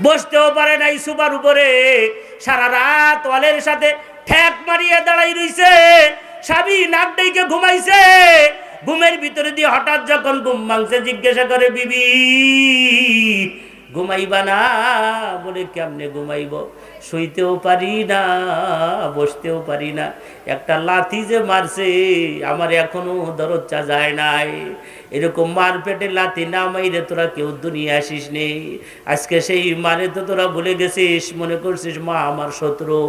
বসতেও পারে নাই সুবার উপরে, সারা রাত ওয়ালের সাথে ঠ্যাক মারিয়ে দাঁড়াই রইছে। স্বামী নাক ডেকে ঘুমাইছে, ঘুমের ভিতরে দিয়ে হঠাৎ যখন ঘুম ভাঙছে জিজ্ঞাসা করে, বিবি ঘুমাইবা না? বলে কেমনে ঘুমাইব, শুইতেও পারি না, বসতেও পারি না, একটা লাথি যে মারছে আমার এখনো দরজা যায় নাই। এরকম মার পেটে লাথি না মাইরে তোরা কেউ দুনিয়া আসিস নেই। আজকে সেই মারে তো তোরা ভুলে গেছিস, মনে করছিস মা আমার শত্রু।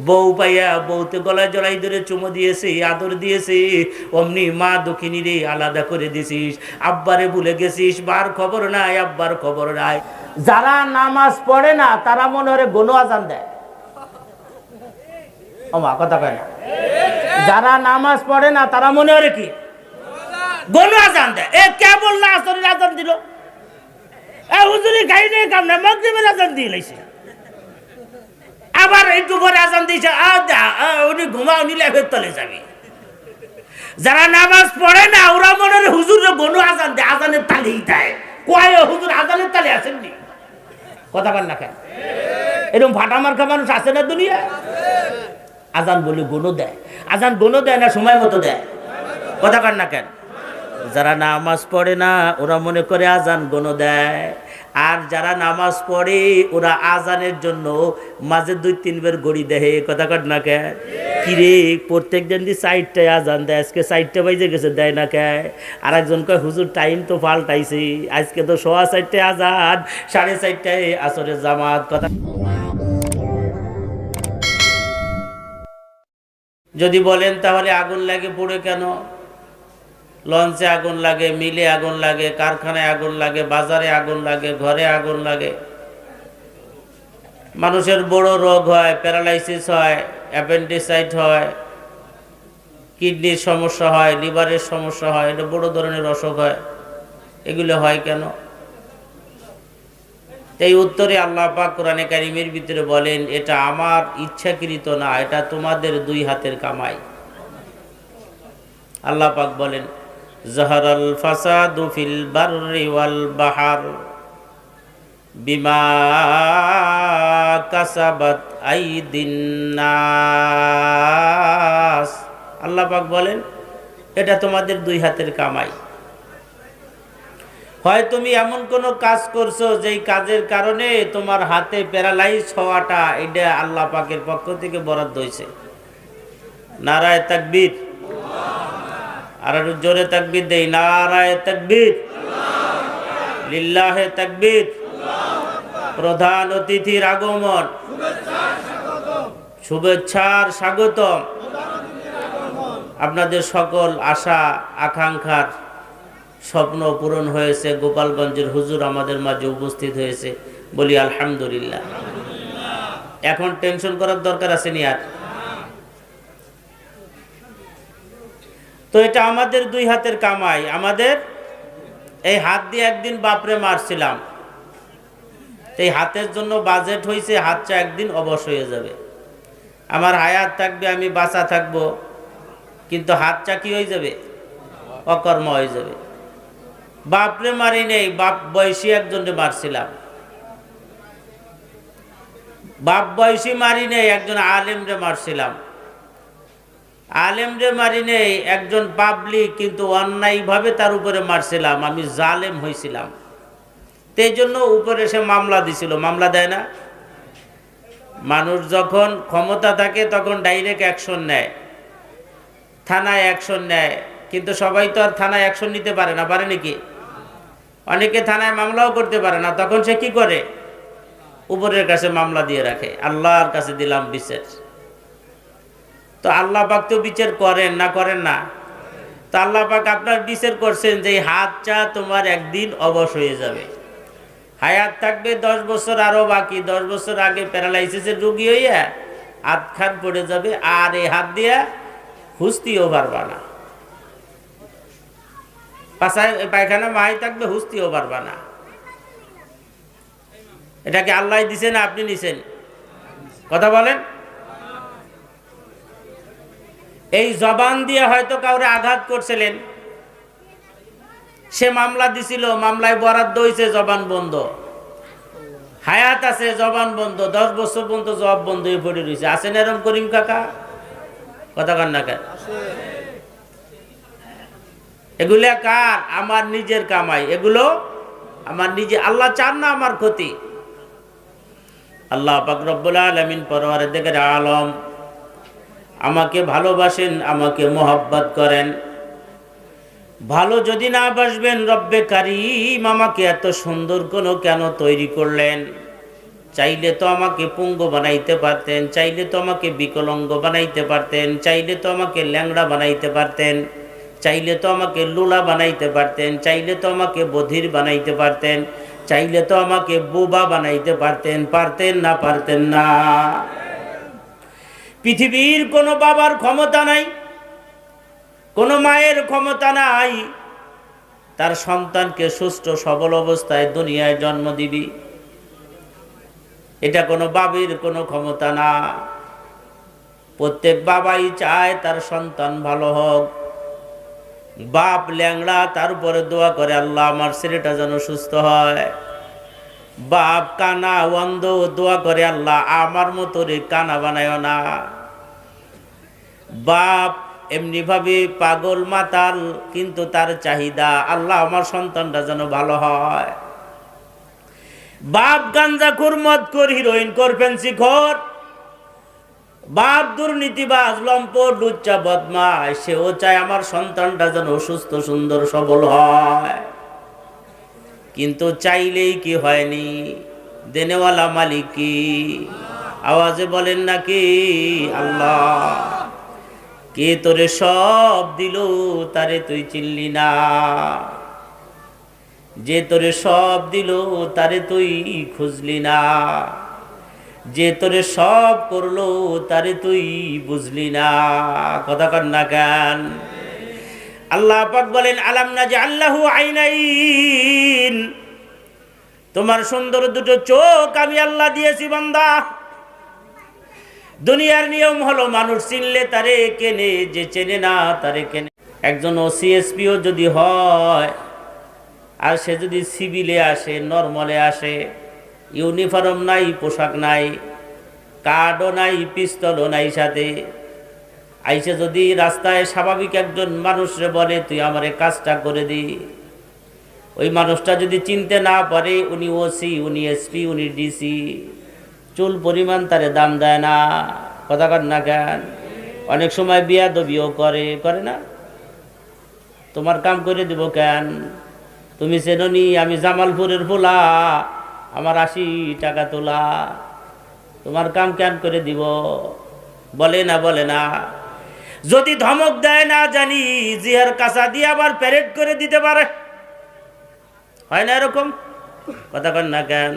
বউ পাইয়া বউতে গলায় জড়াই ধরে চুমো দিয়েছে, আদর দিয়েছে, অমনি মা দক্ষিণী রে আলাদা করে দিছিস। আব্বারে ভুলে গেছিস, মার খবর নাই, আব্বার খবর নাই। যারা নামাজ পড়ে না তারা মনে হয় গনু আজান দেয়। ও মা কথা কয় না। যারা নামাজ পড়ে না তারা মনে হয় কি গনু আজান দেয়। এ কে বললো আসরের আজান দিল? এ হুজুরি গাই নেই কাম না, মাগরিবের আজান দিয়ে লাইছে। আবার একটু পরে আজান দিয়েছে, উনি ঘুমাও নিলে ফের তলে যাবে। যারা নামাজ পড়ে না ওরা মনে হয় হুজুর গনু আজান দেয়, আজানের তালেই দেয়। কয় হুজুর আজানের তালে আসেননি? কথা বল না কেন? এরকম ফাটা মার্কা মানুষ আছে না দুনিয়া? আজান বলে গনু দেয়। আজান গনু দেয় না সময় মতো দেয়? কথা বল না কেন? যারা নামাজ পড়ে না ওরা মনে করে আজান গনু দেয়, আর যারা নামাজ পড়ে ওরা আজানের জন্য মাঝে 2-3 বার ঘড়ি দেয়। কথা কর না কে? কিরে প্রত্যেক দিন 4টায় আজান দেয়, আজকে 4টা বাজে গেছে, দেয় না কে? আর একজন কয় হুজুর টাইম তো পাল্টাইছে, আজকে তো 4:15 আজান, 4:30টায় আসরের জামাত। কথা যদি বলেন তাহলে আগুন লাগে পড়ে কেন? লঞ্চে আগুন লাগে, মিলে আগুন লাগে, কারখানায় আগুন লাগে, বাজারে আগুন লাগে, ঘরে আগুন লাগে। মানুষের বড় রোগ হয়, প্যারালাইসিস হয়, অ্যাপেন্ডিসাইট হয়, কিডনির সমস্যা হয়, লিভারের সমস্যা হয়, এটা বড় ধরনের অসুখ হয়। এগুলো হয় কেন? এই উত্তরে আল্লাহ পাক কোরআনে কারিমের ভিতরে বলেন, এটা আমার ইচ্ছাকৃত না, এটা তোমাদের 2 হাতের কামাই। আল্লাহ পাক বলেন, জাহারাল ফাসাদু ফিল বাররি ওয়াল বাহর বিমা কাসাবাত আইদিন নাস। আল্লাহ পাক বলেন এটা তোমাদের 2 হাতের কামাই। হয় তুমি এমন কোন কাজ করছো যেই কাজের কারণে তোমার হাতে প্যারালাইজ হওয়াটা, এটা আল্লাহ পাকের পক্ষ থেকে বরাদ্দ হয়েছে। নারায়ে তাকবীর। আর একটু জোরে তাকবীর দেই, নারায়ে তাকবীর, লিল্লাহে তাকবীর। প্রধান অতিথির আগমন, শুভেচ্ছার স্বাগতম। আপনাদের সকল আশা আকাঙ্ক্ষার স্বপ্ন পূরণ হয়েছে। গোপালগঞ্জের হুজুর আমাদের মাঝে উপস্থিত হয়েছে, বলি আলহামদুলিল্লাহ। এখন টেনশন করার দরকার আছে নি আর? তো এটা আমাদের 2 হাতের কামাই। আমাদের এই হাত দিয়ে একদিন বাপরে মারছিলাম, এই হাতের জন্য বাজেট হয়েছে, হাতটা একদিন অবশ হয়ে যাবে। আমার হায়াত থাকবে, আমি বাঁচা থাকবো, কিন্তু হাতটা কি হয়ে যাবে? অকর্ম হয়ে যাবে। বাপরে মারি নেই, বাপ বয়সী একজনকে মারছিলাম। বাপ বয়সী মারি নেই, একজন আলেমরে মারছিলাম। আলেমরে মারি নেই, একজন পাবলিক কিন্তু অন্যায়ভাবে তার উপরে মারছিলাম, আমি জালেম হয়েছিলাম। এই জন্য উপরে সে মামলা দিছিল। মামলা দেয় না? মানুষ যখন ক্ষমতা থাকে তখন ডাইরেক্ট অ্যাকশন নেয়, থানায় অ্যাকশন নেয়। কিন্তু সবাই তো আর থানায় অ্যাকশন নিতে পারে না, পারে নাকি? অনেকে থানায় মামলাও করতে পারে না, তখন সে কি করে? উপরের কাছে মামলা দিয়ে রাখে, আল্লাহর কাছে দিলাম বিচার। তো আল্লাহ পাক তো বিচার করেন না, করেন না? তো আল্লাহ পাক আপনার বিচার করছেন যে হাতটা তোমার একদিন অবশ হয়ে যাবে। হায়াত থাকবে 10 বছর আরো বাকি, 10 বছর আগে প্যারালাইসিসের রোগী হইয়া হাত খান পড়ে যাবে, আর এই হাত দিয়া হুস্তিও পারবা না। পায়খানা মাই থাকবে, হুস্তিও পারবা না। এটাকে আল্লাহ দিছেন না আপনি নিছেন? কথা বলেন। এই জবান দিয়ে হয়তো কাউরে আঘাত করছিলেন, সে মামলা দিছিল, মামলায় বরাদ্দ হয়েছে জবান বন্ধ। হায়াত আছে, জবান বন্ধ, 10 বছর পর্যন্ত জবাব বন্ধ হয়ে পড়ে রয়েছে। আছেন এরম করিম কাকা? কথা কান না কেন? এগুলা কার? আমার নিজের কামাই। এগুলো আমার নিজে, আল্লাহ চান না আমার ক্ষতি। আল্লাহ পাক রব্বুল আলামিন পরওয়ারদিগার আলম আমাকে ভালোবাসেন, আমাকে মোহাব্বত করেন। ভালো যদি না বাসবেন, রব্বে কারীম আমাকে এত সুন্দর কেন তৈরি করলেন? চাইলে তো আমাকে পুঙ্গ বানাইতে পারতেন, চাইলে তো আমাকে বিকলাঙ্গ বানাইতে পারতেন, চাইলে তো আমাকে ল্যাংড়া বানাইতে পারতেন, চাইলে তো আমাকে লুলা বানাইতে পারতেন, চাইলে তো আমাকে বধির বানাইতে পারতেন, চাইলে তো আমাকে বোবা বানাইতে পারতেন। পারতেন না? পারতেন না? পৃথিবীর কোনো বাবার ক্ষমতা নাই, কোনো মায়ের ক্ষমতা নাই তার সন্তানকে সুস্থ সবল অবস্থায় দুনিয়ায় জন্ম দিবি। এটা কোনো বাবির কোনো ক্ষমতা না। প্রত্যেক বাবাই চায় তার সন্তান ভালো হোক। বাপ ল্যাংড়া, তার উপরে দোয়া করে, আল্লাহ আমার ছেলেটা যেন সুস্থ হয়। বাপ কানা অন্ধ, দোয়া করে, আল্লাহ আমার মতো রে কানা বানায় না। বাপ এমনি ভাবে পাগল মাতাল, কিন্তু তার চাহিদা, আল্লাহ আমার সন্তানটা যেন ভালো হয়। বাপ গাঞ্জাখোর, মদখোর, হিরোইনখোর, ফেন্সিখোর, বাপ দুর্নীতিবাজ, লম্পট, লুচ্চা, বদমাশ, সেও চায় আমার সন্তানটা যেন সুস্থ সুন্দর সবল হয়। কিন্তু চাইলেই কি হয়নি? দেনেওয়ালা মালিক কি? আওয়াজে বলেন নাকি? আল্লাহ। কে তোরে সব দিল, তারে তুই চিনলি না। যে তোরে সব দিল, তারে তুই খুঁজলি না। যে তোরে সব করলো, তারে তুই বুঝলি না। কথা কন না কেন? আল্লাহ পাক বলেন, আলাম নাজআল লাহু আইনাইন, তোমার সুন্দর দুটো চোখ আমি আল্লাহ দিয়েছি বান্দা। দুনিয়ার নিয়ম হলো মানুষ চিনলে তারে কেনে, যে চেনে না তারে কেনে। একজন ওসিএসপিও যদি হয়, আর সে যদি সিভিলে আসে, নরমালে আসে, ইউনিফর্ম নাই, পোশাক নাই, কার্ডও নাই, পিস্তলও নাই সাথে, আইসে যদি রাস্তায় স্বাভাবিক একজন মানুষরে বলে, তুই আমারে কাজটা করে দি, ওই মানুষটা যদি চিনতে না পারে উনি ওসি, উনি এসপি, উনি ডিসি, চুল পরিমাণ তারে দাম দেয় না। কথা কন না কেন? অনেক সময় বিয়াদবিও করে না? তোমার কাম করে দিব কেন? তুমি চেননি আমি জামালপুরের পোলা, আমার 80 টাকা তোলা, তোমার কাম কেন করে দিব? বলে না? বলে না? যদি ধমক দেয় না জানি, জিহার কাঁচা দিয়ে আবার প্যারেড করে দিতে পারে। হয় না এরকম? কথা কন না কেন?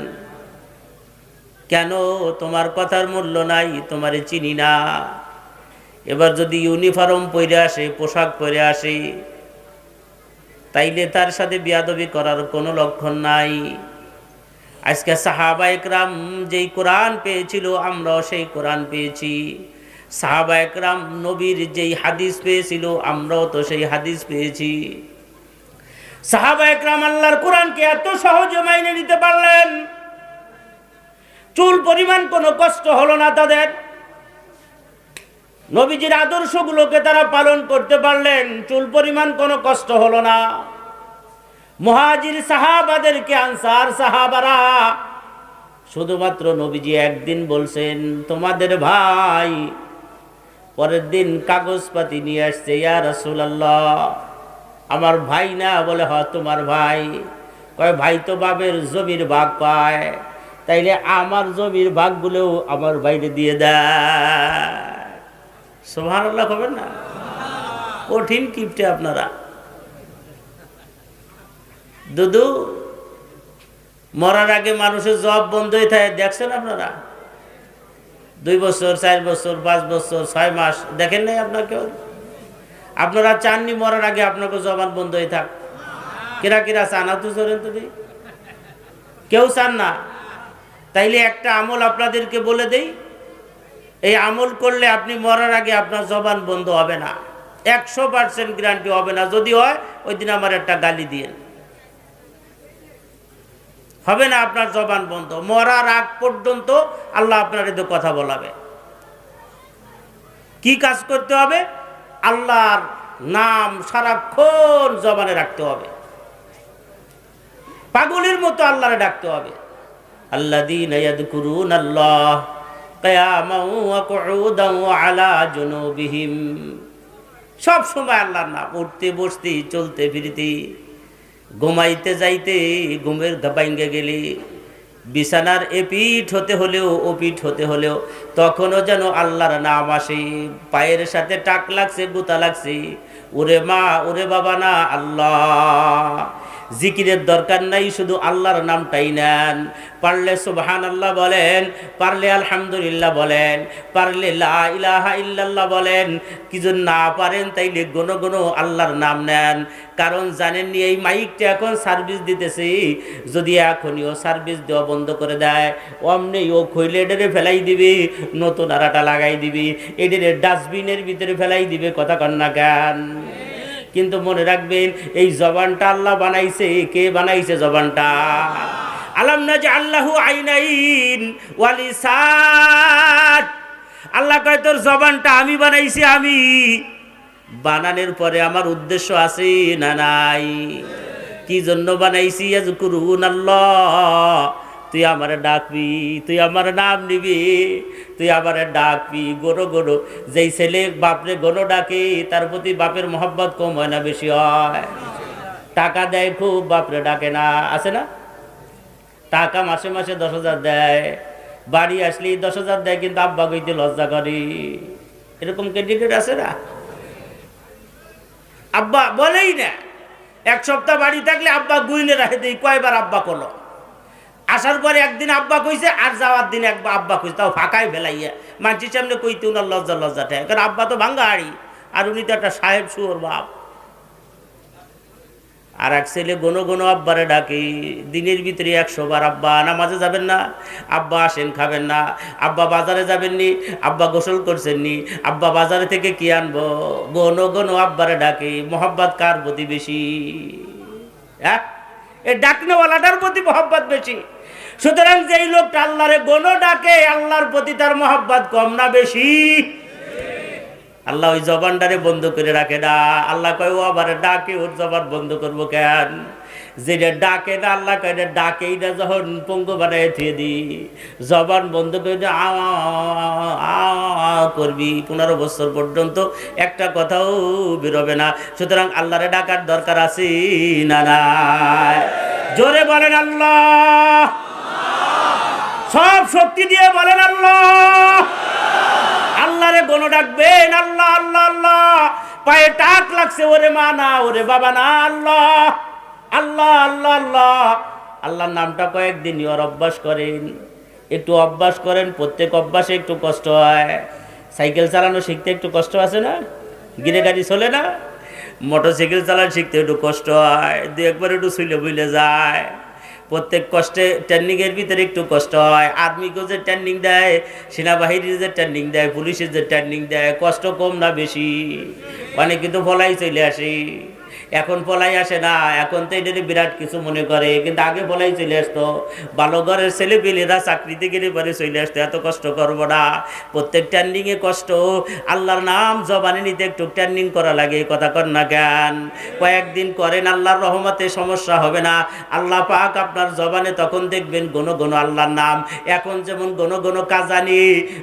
কেন? তোমার কথার মূল্য নাই, তোমারে চিনি না। এবার যদি ইউনিফর্ম পরে আসে, পোশাক পরে আসে, তাইলে তার সাথে বিয়াদবি করার কোনো লক্ষণ নাই। আজকে সাহাবা একরাম যেই কোরআন পেয়েছিল, আমরাও সেই কোরআন পেয়েছি। সাহাবা একরাম নবীর যেই হাদিস পেয়েছিল, আমরাও তো সেই হাদিস পেয়েছি। সাহাবা একরাম আল্লাহর কোরআনকে এত সহজে মাইনে নিতে পারলেন, চুল পরিমাণ কোনো কষ্ট হলো না তাদের। নবীজির আদর্শগুলোকে তারা পালন করতে পারলেন, চুল পরিমাণ কোনো কষ্ট হলো না। মুহাজির সাহাবাদেরকে আনসার সাহাবারা শুধুমাত্র নবীজি একদিন বলছেন, তোমাদের ভাই, পরের দিন কাগজপাতি নিয়ে আসছে, ইয়া রাসূলুল্লাহ, আমার ভাই না? বলে হ, তোমার ভাই। কয়, ভাই তো বাবের জমির ভাগ পায়, তাইলে আমার জমির ভাগগুলোও আমার বাইরে দিয়ে দেয়। সুবহানাল্লাহ কবেন না? কঠিন কিপটে আপনারা। দুদু মরার আগে মানুষের জব বন্ধ হয়ে থাকে, দেখছেন আপনারা? 2 বছর, 4 বছর, 5 বছর, 6 মাস দেখেন নাই আপনাকে? আপনারা চাননি মরার আগে আপনাকে জবান বন্ধ হয়ে থাক? কিরা কিরা চান? তো চলেন তো, কেউ চান না। তাইলে একটা আমল আপনাদেরকে বলে দেই, এই আমল করলে আপনি মরার আগে আপনার জবান বন্ধ হবে না, 100% গ্যারান্টি হবে না। যদি হয়, ওই দিন আমার একটা গালি দিয়েন। হবে না, আপনার জবান বন্ধ। মরার আগ পর্যন্ত আল্লাহ আপনার এতে কথা বলাবে। কি কাজ করতে হবে? আল্লাহর নাম সারাক্ষণ জবানে রাখতে হবে, পাগলের মতো আল্লাহরে ডাকতে হবে। আল্লাযীনা ইয়াযকুরুনাল্লাহ কিয়ামান ওয়া কুউদান ওয়া আলা জুনুবিহিম, সব সময় আল্লাহর নাম, উঠতে বসতে, চলতে ফিরতে, ঘুমাইতে যাইতে, ঘুমের ভাঙ্গে গেলে, বিছানার এপিঠ হতে হলেও ওপিঠ হতে হলেও তখনও যেন আল্লাহর নাম আসে। পায়ের সাথে টাক লাগছে, গুতা লাগছে, ওরে মা ওরে বাবা না, আল্লাহ। জিকিরের দরকার নাই, শুধু আল্লাহর নামটাই নেন। পারলে সুবহানাল্লাহ বলেন, পারলে আলহামদুলিল্লাহ বলেন, পারলে লা ইলাহা ইল্লাল্লাহ বলেন। কিছু না পারেন তাইলে গুনো গুনো আল্লাহর নাম নেন। কারণ জানেননি এই মাইকটা এখন সার্ভিস দিতেছে, যদি এখনই ও সার্ভিস দেওয়া বন্ধ করে দেয়, অমনি ও খইলে এডেরে ফেলাই দিবি, নতুন আরাটা লাগাই দিবি, এডেরে ডাস্টবিনের ভিতরে ফেলাই দিবে। কথা কন না কেন? কিন্তু মনে রাখবেন, এই জবানটা আল্লাহ বানাইছে। কে বানাইছে জবানটা? আলাম নাজআল্লাহু আইনাইন ওয়া লিসান। আল্লাহ কয় তোর জবানটা আমি বানাইছি। আমি বানানোর পরে আমার উদ্দেশ্য আছে না নাই? কি জন্য বানাইছি? ইয়াযকুরুনাল্লাহ, তুই আমারে ডাকবি, তুই আমার নাম নিবি, তুই আমারে ডাকবি। গরো গরো যেই ছেলে বাপরে গরো ডাকে, তার প্রতি বাপের মহব্বত কম হয় না বেশি হয়? টাকা দেয় খুব, বাপরে ডাকে না, আছে না? টাকা মাসে মাসে 10,000 দেয়, বাড়ি আসলেই 10,000 দেয়, কিন্তু আব্বা কইতে লজ্জা করি। এরকম ক্যান্ডিডেট আছে না? আব্বা বলেই না। এক সপ্তাহ বাড়ি থাকলে আব্বা গুইনে রাখে দেই, কয়বার আব্বা করলো। আসার পরে একদিন আব্বা কইছে, আর যাওয়ার দিন একবার আব্বা কইছে, তাও ফাঁকায় ফেলাইয়া। মানুষের সামনে কইতে উনার লজ্জা ঠেয়, কারণ আব্বা তো ভাঙ্গা হাড়ি, আর উনি তো একটা সাহেব শুয়োর বাপ। আর এক ছেলে গোনো গোনো আব্বারে ডাকে, দিনের ভিতরে 100 বার, আব্বা নামাজে যাবেন না, আব্বা আসেন খাবেন না, আব্বা বাজারে যাবেননি, আব্বা গোসল করছেননি, আব্বা বাজারে থেকে কি আনবো। গোনো গোনো আব্বারে ডাকে। মোহাব্বত কার প্রতি বেশি? হ্যাঁ, এই ডাকনেওয়ালাটার প্রতি মোহাব্বত বেশি। সুতরাং যেই লোকটা আল্লাহরে গোনো ডাকে, আল্লাহর প্রতি তার মোহাব্বত কম না বেশি? আল্লাহ ওই জবানটারে বন্ধ করে রাখে না। আল্লাহ কয় ও আবার ডাকে, ওর জবান বন্ধ করবো কেন? যেটা ডাকে না, আল্লাহ কয় ডাকেই না, যখন পঙ্গু বানায় থুয়ে দি, জবান বন্ধ করে দিয়ে করবি 15 বছর পর্যন্ত একটা কথাও বেরোবে না। সুতরাং আল্লাহরে ডাকার দরকার আছে না নাই? জোরে বলেন আল্লাহ, সব শক্তি দিয়ে বলেন আল্লাহ। আল্লাহরে গোনো ডাকবেন, আল্লাহ আল্লাহ আল্লাহ। পায়ে টাক লাগছে, ওরে মা না, ওরে বাবা না, আল্লাহ আল্লাহ আল্লাহ আল্লাহ। আল্লাহর নামটা কয়েকদিন ওর অভ্যাস করেন, একটু অভ্যাস করেন। প্রত্যেক অভ্যাসে একটু কষ্ট হয়। সাইকেল চালানো শিখতে একটু কষ্ট আছে না? গিরে গাড়ি চলে না? মোটরসাইকেল চালানো শিখতে একটু কষ্ট হয়, দু একবার একটু শুইলে বুইলে যায়। প্রত্যেক কষ্টে ট্রেনিংয়ের ভিতরে একটু কষ্ট হয়। আর্মিকেও যে ট্রেনিং দেয়, সেনাবাহিনীর যে ট্রেনিং দেয়, পুলিশের যে ট্রেনিং দেয়, কষ্ট কম না বেশি? অনেক কিন্তু ফলাই চলে আসে। এখন ফলাই আসে না, এখন তো এটা বিরাট কিছু মনে করে, কিন্তু আগে ফলাই চলে আসতো। ভালো ঘরের ছেলে পেলেরা চাকরিতে গেলে পরে চলে আসতো, এত কষ্ট করবো না। প্রত্যেক ট্রেনিংয়ে কষ্ট। আল্লাহর নাম জবানে নিতে একটু ট্রেনিং করা লাগে। কথা কর না কেন? কয়েকদিন করেন, আল্লাহর রহমতে সমস্যা হবে না। আল্লাহ পাক আপনার জবানে তখন দেখবেন ঘন ঘন আল্লাহর নাম। এখন যেমন ঘন ঘন কাজানি,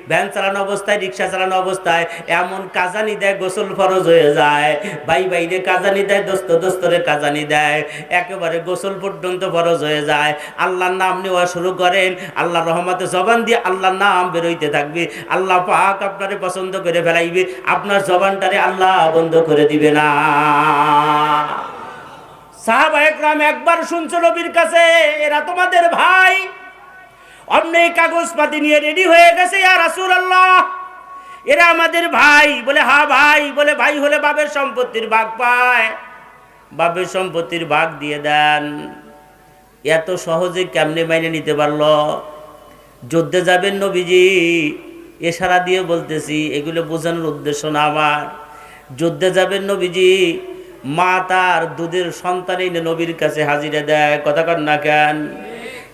ভ্যান চালানো অবস্থায়, রিক্সা চালানো অবস্থায় এমন কাজানি দেয়, গোসল ফরজ হয়ে যায়। ভাই ভাইরে কাজানি দেয়, দোস্ত দোস্তরে কাজানি দেয়, একেবারে গোসল পর্যন্ত ফরজ হয়ে যায়। আল্লাহর নাম নেওয়া শুরু করেন, আল্লাহর রহমতে জবান দিয়ে আল্লাহর নাম বেরোইতে থাকবে। আল্লাহ পাক আপনারে পছন্দ করে ফেলাইবে, আপনার জবানটারে আল্লাহ বন্ধ করে দিবে না। সাহাবায়ে কেরাম একবার শুনছে নবীর কাছে, এরা তোমাদের ভাই। অমনি কাগজপাতি নিয়ে রেডি হয়ে গেছে, ইয়া রাসূলুল্লাহ এরা আমাদের ভাই। বলে হ্যাঁ ভাই। বলে ভাই হলে বাপের সম্পত্তির ভাগ পায়, বাপের সম্পত্তির ভাগ দিয়ে দেন। এত সহজে কেমনে মাইনে নিতে পারলো? যুদ্ধে যাবেন নবীজি, ইশারা দিয়ে বলতেছি, এগুলো বোঝানোর উদ্দেশ্য না আমার। যুদ্ধে যাবেন নবীজি, মা তার দুধের সন্তান এনে নবীর কাছে হাজিরা দেয়। কথা কর না কেন?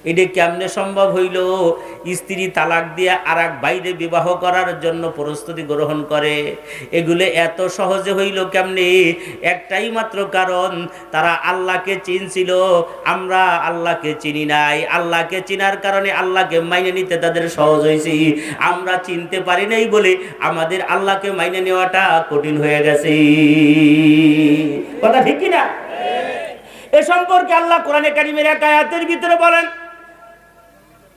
এটা কেমনে সম্ভব হইল? স্ত্রী তালাক দিয়ে আর এক বাইরে বিবাহ করার জন্য প্রস্তুতি গ্রহণ করে। এগুলো এত সহজে হইল কেমনে? একটাই মাত্র কারণ, তারা আল্লাহকে চিনছিল, আমরা আল্লাহকে চিনি নাই। আল্লাহকে চিনার কারণে আল্লাহকে মাইনে নিতে তাদের সহজ হয়েছে। আমরা চিনতে পারি নাই বলে আমাদের আল্লাহকে মাইনে নেওয়াটা কঠিন হয়ে গেছে। কথা ঠিক কিনা? এ সম্পর্কে আল্লাহ কোরআনে কারীমের এক আয়াতের ভিতরে বলেন,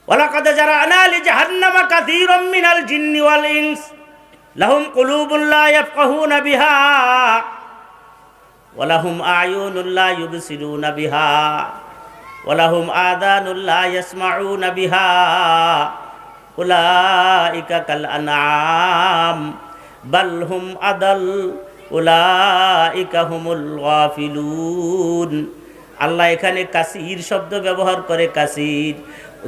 ওয়ালাকাদ জারা'না লিজাহান্নামা কাসীরাম মিনাল জিন্নি ওয়াল ইনস লাহুম কুলুবুন লা ইয়াফকাহুনা বিহা ওয়া লাহুম আ'য়ুনুন লা ইউবসিরুনা বিহা ওয়া লাহুম আযানুন লা ইয়াসমাউনা বিহা উলাইকা কাল আনআম বাল হুম আদাল উলাইকা হুমুল গাফিলুন। আল্লাহ এখানে কাসীর শব্দ ব্যবহার করে। কাসীর,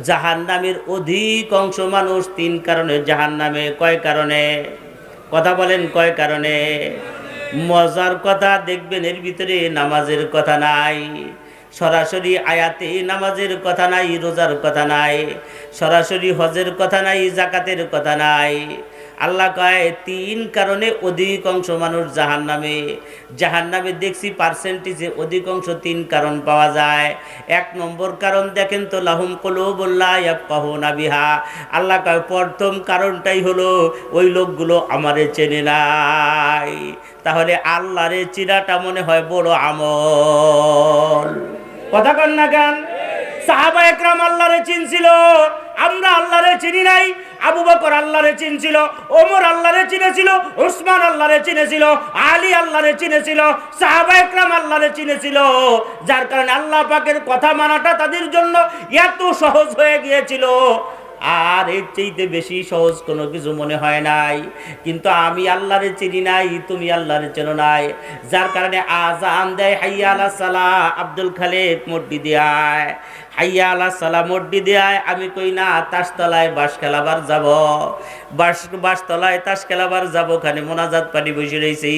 জাহান্নামের অধিক অংশ মানুষ তিন কারণে জাহান্নামে। কয় কারণে? কথা বলেন, কয় কারণে? মজার কথা দেখবেন, এর ভিতরে নামাজের কথা নাই। সরাসরি আয়াতে নামাজের কথা নাই, রোজার কথা নাই, সরাসরি হজের কথা নাই, যাকাতের কথা নাই। আল্লাহ কয় তিন কারণে অধিকাংশ মানুষ জাহান্নামে। জাহান্নামে দেখছি পার্সেন্টেজে অধিকাংশ তিন কারণ পাওয়া যায়। এক নম্বর কারণ দেখেন তো, লাহুম কুলুবুন লা ইয়াফকাহুনা বিহা। আল্লাহ কয় প্রথম কারণটাই হলো ওই লোকগুলো আমারে চেনে নাই। তাহলে আল্লাহরে চিনাটা মনে হয় বড় আমল। কথা কন না কেন? সাহাবা একরাম আল্লাহরে চিনছিল, আমরা আল্লাহরে চিনি নাই। আবু বকর আল্লাহরে চিনছিল, ওমর আল্লাহরে চিনেছিল, উসমান আল্লাহরে চিনেছিল, আলী আল্লাহরে চিনেছিল, সাহাবা একরাম আল্লাহরে চিনেছিল। যার কারণে আল্লাহ পাকের কথা মানাটা তাদের জন্য এত সহজ হয়ে গিয়েছিল, আর এর চাইতে বেশি সহজ কোনো কিছু মনে হয় নাই। কিন্তু আমি আল্লাহরে চিনি নাই, তুমি আল্লাহরে চেনো নাই। যার কারণে আযান দেয় হাইয়া আলাস সালাহ, আব্দুল খালেক মসজিদে আয়, হাইয়া আলাস সালাহ মসজিদে আয়। আমি কই না তাসতলায় বাঁশ খেলাবার যাব, বাঁশতলায় তাস খেলাবার যাব, ওখানে মোনাজাত পানি বসে রয়েছি।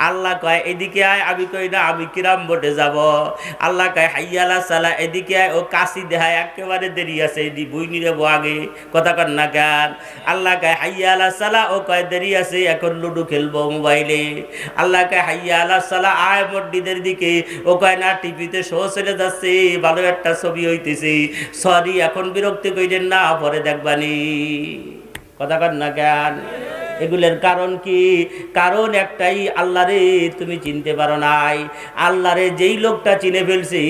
আল্লাহ কয় এদিকে আয়, আমি কই না আমি কিরাম বোটে যাব। আল্লাহ কয় হাইয়া আলাস সালাহ, এদিকে আয়। ও কাশি দেহায় একেবারে দেরি আছে, বই নিয়ে যাবো আগে। কথা কন না কেন? আল্লাহ কয় হাইয়া আলাস সালাহ, ও কয় দেরি আছে, এখন লুডু খেলবো মোবাইলে। আল্লাহ কয় হাইয়া আলাস সালাহ, আয় মসজিদের দিকে। ও কয় না টিভিতে শো চলে যাচ্ছে, ভালো একটা ছবি হইতেছে, সরি এখন বিরক্তি কইলেন না, পরে দেখবানি। কথা কন না কেন? এগুলোর কারণ কি? কারণ একটাই, আল্লাহরে তুমি চিনতে পারো নাই। আল্লাহরে যেই লোকটা চিনে ফেলছে,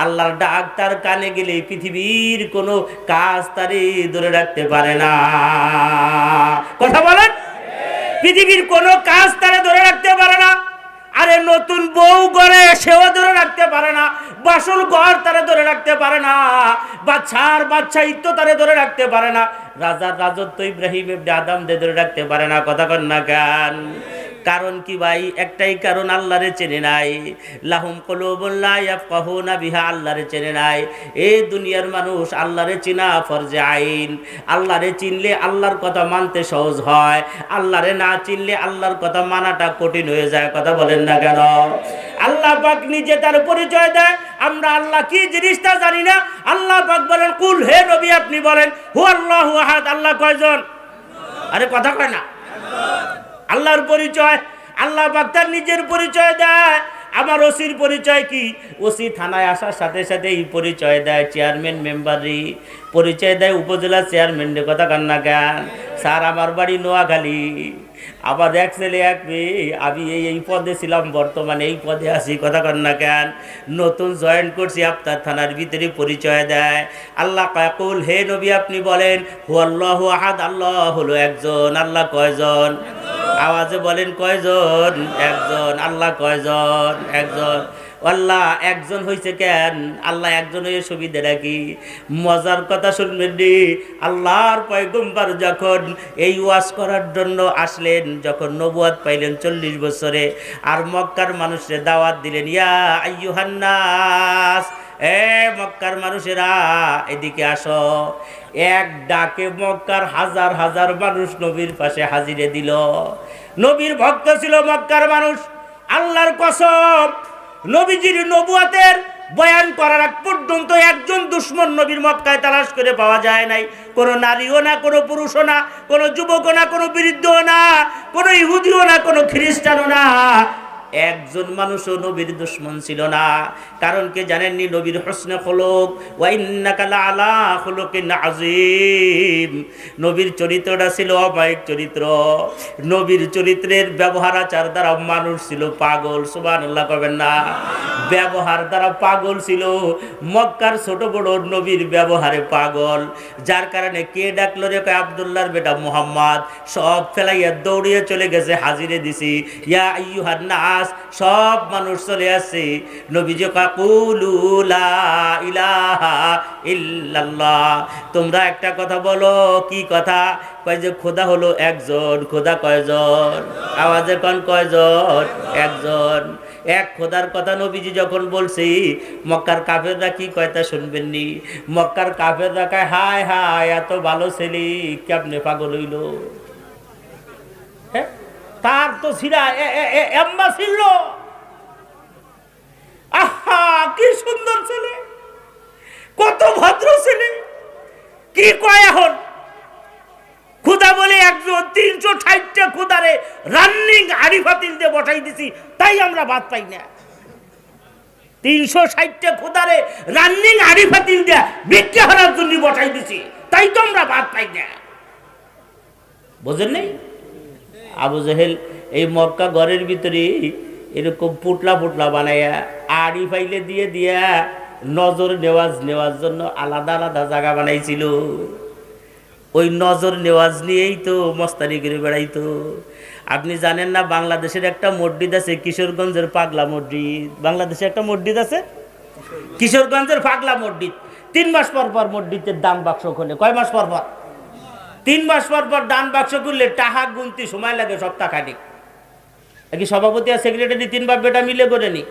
আল্লাহর ডাক তার কানে গেলে পৃথিবীর কোনো কাজ তারে ধরে রাখতে পারে না। কথা বলেন, পৃথিবীর কোনো কাজ তারে ধরে রাখতে পারে না। আরে নতুন বউ ঘরে, সেও ধরে রাখতে পারে না। বাসল ঘর তারে ধরে রাখতে পারে না। বাচ্চার বাচ্চাইত্ব তারে ধরে রাখতে পারে না। রাজার রাজত্ব ইব্রাহিম ইবনে আদম দে ধরে রাখতে পারে না। কথা কন না কেন? কারণ কি ভাই? একটাই কারণ, আল্লাহরে চেনে নাই। লাহুম কুলুবুন লা ইয়াফকাহুনা বিহা, আল্লাহরে চেনে নাই। এই দুনিয়ার মানুষ আল্লাহরে চিনা ফরজে আইন। আল্লাহরে চিনলে আল্লাহর কথা মানতে সহজ হয়, আল্লাহরে না চিনলে আল্লাহর কথা মানাটা কঠিন হয়ে যায়। কথা বলেন না কেন? আল্লাহ পাক নিজে তার পরিচয় দেয়, আমরা আল্লাহ কি জিনিসটা জানি না। আল্লাহ পাক বলেন, কুল, হে নবী আপনি বলেন, হু আল্লাহু আহাদ। আল্লাহ কয়জন? আরে কথা কয় না। আল্লাহর পরিচয়, আল্লাহ পাক তার নিজের পরিচয় দেয়। আমার ওসির পরিচয় কি? ওসি থানায় আসার সাথে সাথে এই পরিচয় দেয় চেয়ারম্যান মেম্বারই, পরিচয় দেয় উপজেলা চেয়ারম্যানের। কথা কান না কেন? স্যার আমার বাড়ি নোয়াখালী, আবার এক ছেলে এক মেয়ে, আমি এই পদে ছিলাম, বর্তমানে এই পদে আছি। কথা কান না কেন? নতুন জয়েন করছি, আপনার থানার ভিতরে পরিচয় দেয়। আল্লাহ কাকুল, হে নবী আপনি বলেন, হু আল্লাহু আহাদ। আল্লাহ হলো একজন। আল্লাহ কয়জন? আওয়াজে বলেন কয়জন? একজন। আল্লাহ কয়জন? একজন। আল্লাহ একজন হয়েছে কেন? আল্লাহ একজন হয়ে সুবিধাটা কি? মজার কথা শুনবেন রে। আল্লাহর পয়গম্বর যখন এই ওয়াজ করার জন্য আসলেন, যখন নবুয়ত পাইলেন 40 বছরে, আর মক্কার মানুষের দাওয়াত দিলেন, ইয়া আইয়ুহান নাস, এ মক্কার মানুষেরা এদিকে আসো। এক ডাকে মক্কার হাজার হাজার মানুষ নবীর পাশে হাজিরে দিল। নবীর ভক্ত ছিল মক্কার মানুষ। আল্লাহর কসম, নবীজির নবুয়তের বয়ান করার আগ পর্যন্ত একজন দুশমন নবীর মক্কায় তালাশ করে পাওয়া যায় নাই। কোনো নারীও না, কোনো পুরুষও না, কোনো যুবকও না, কোনো বৃদ্ধও না, কোনো ইহুদিও না, কোনো খ্রিস্টানও না, একজন মানুষও নবীর দুশমন ছিল না। কারণ কে জানেননি? নবীর হোসনে খুলুক, ওয়া ইন্নাকা লাআলা খুলুকিন আযীম। নবীর চরিত্রটা ছিল অমায়িক চরিত্র। নবীর চরিত্রের ব্যবহার আচার দ্বারা মানুষ ছিল পাগল। সুবহানাল্লাহ কবেন না? ব্যবহার দ্বারা পাগল ছিল। মক্কার ছোট বড় নবীর ব্যবহারে পাগল। যার কারণে কে ডাকলো রে? কয় আব্দুল্লাহর বেটা মুহাম্মদ। সব ফেলাইয়া দৌড়িয়ে চলে গেছে, হাজিরে দিছি, ইয়া আইয়ুহান নাস, সব মানুষ চলে আসছে। নবীজি কাকুলু লা ইলাহা ইল্লাল্লাহ, তোমরা একটা কথা বলো। কি কথা? কয় যে খোদা হলো একজন। খোদা কয়জন? আওয়াজে কোন কয়জন? একজন। এক খোদার কথা নবীজি যখন বলছি, মক্কার কাফেররা কি কয় তা শুনবেননি? মক্কার কাফেররা কয়, হায় হায়, এত ভালো ছেলে কেমনে পাগল হইল? তার তো সিরা এম্মা ছিল। আহা, কি সুন্দর ছেলে, কত ভদ্র ছেলে। কি কয় এখন? খুদা বলে একজন, 360টা খুদারে রানিং হাড়ি ফাতিল দিয়ে বসাই দিছি, তাই আমরা ভাত পাই না। 360টা খুদারে রানিং হাড়ি ফাতিল দিয়ে ভিক্ষা করার জন্য বসাই দিছি, তাই তো আমরা ভাত পাই না। বোঝেন নেই? আবু জেহেল এই মক্কা ঘরের ভিতরে এরকম পুটলা পুটলা বানাইয়া আড়ি ফাইলে দিয়ে দিয়া নজর নেওয়ার জন্য আলাদা আলাদা জায়গা বানাইছিল। ওই নজর নেওয়াজ নিয়েই তো মস্তানি করে বেড়াইতো। আপনি জানেন না, বাংলাদেশের একটা মসজিদ আছে, কিশোরগঞ্জের পাগলা মসজিদ। বাংলাদেশে একটা মসজিদ আছে, কিশোরগঞ্জের পাগলা মসজিদ। 3 মাস পর পর মসজিদের দান বাক্স খোলে। কয় মাস পর পর? 3 মাস পর পর দান বাক্স খুললে টাকা গুনতে সময় লাগে সপ্তাহখানিক। কি সভাপতি আর সেক্রেটারি 3 বাপ বেটা মিলে করে নি?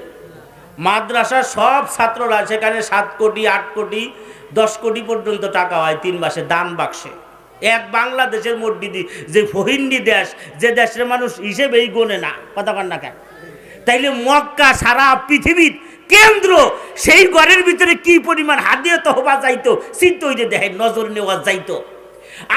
মাদ্রাসার সব ছাত্ররা সেখানে 7 কোটি 8 কোটি 10 কোটি পর্যন্ত টাকা হয় 3 মাসে দান বাক্সে। এক বাংলাদেশের মসজিদে, যে ফহিন্দি দেশ, যে দেশের মানুষ হিসেবেই গোনে না, কথা কন না কেন? তাইলে মক্কা সারা পৃথিবীর কেন্দ্র, সেই ঘরের ভিতরে কি পরিমাণ হাদিয়া তহবা যাইতো, চিন্তা হইতে দেখেন, নজর নেওয়া যাইতো।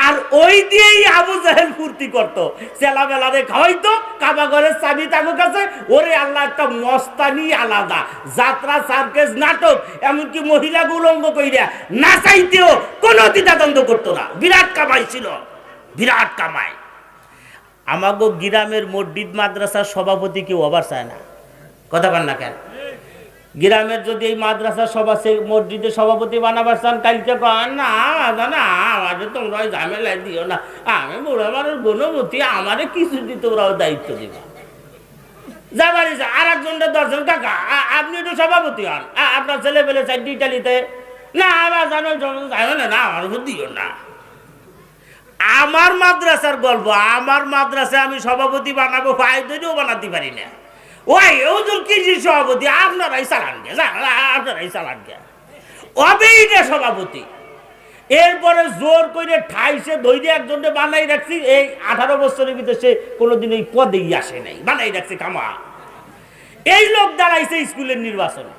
আর ওই দিয়েই আবু জাহেল ফুর্তি করতো, চেলা বেলারে খাওয়াইতো, কাবা ঘরের চাবি তার কাছে। ওরে আল্লাহ, একটা মস্তানি আলাদা, যাত্রা, সার্কেস, নাটক, এমনকি মহিলা উলঙ্গ কইরা নাচাইতেও কোনো দ্বিধাদ্বন্দ্ব করতো না। বিরাট কামাই ছিল, বিরাট কামাই। আমাগো গ্রামের মসজিদ মাদ্রাসার সভাপতি কেউ আবার চায় না, কথা বল না কেন? গ্রামের যদি এই মাদ্রাসার সভা, সে মসজিদের সভাপতি বানাবার চান, কালকে না না আমাদের তোমরা ওই ঝামেলায় দিও না, আমি বুড়ো মানুষ গুণবতী, আমারে কিছু দিতে ওরাও দায়িত্ব দিবা। যাবার আর একজনটা 10 জন, কাকা আপনি একটু সভাপতি হন, আপনার ছেলে পেলে চাই ইটালিতে, না আবার জানো ঝামেলা, না আমার উপর দিও না। আমার মাদ্রাসার গল্প, আমার মাদ্রাসায় আমি সভাপতি বানাবো, ফায়দাও বানাতে পারি না। ওই ওদের কি সভাপতি, আপনারাই চালান গে, আপনারাই চালান গে, অবেই না সভাপতি। এরপরে জোর করে ঠাইসে ধৈর্য একজনকে বানাই রাখছি, এই 18 বছরের ভিতরে সে কোনোদিন এই পদেই আসে নাই, বানাই রাখছে কামা। এই লোক দাঁড়াইছে স্কুলের নির্বাচনে,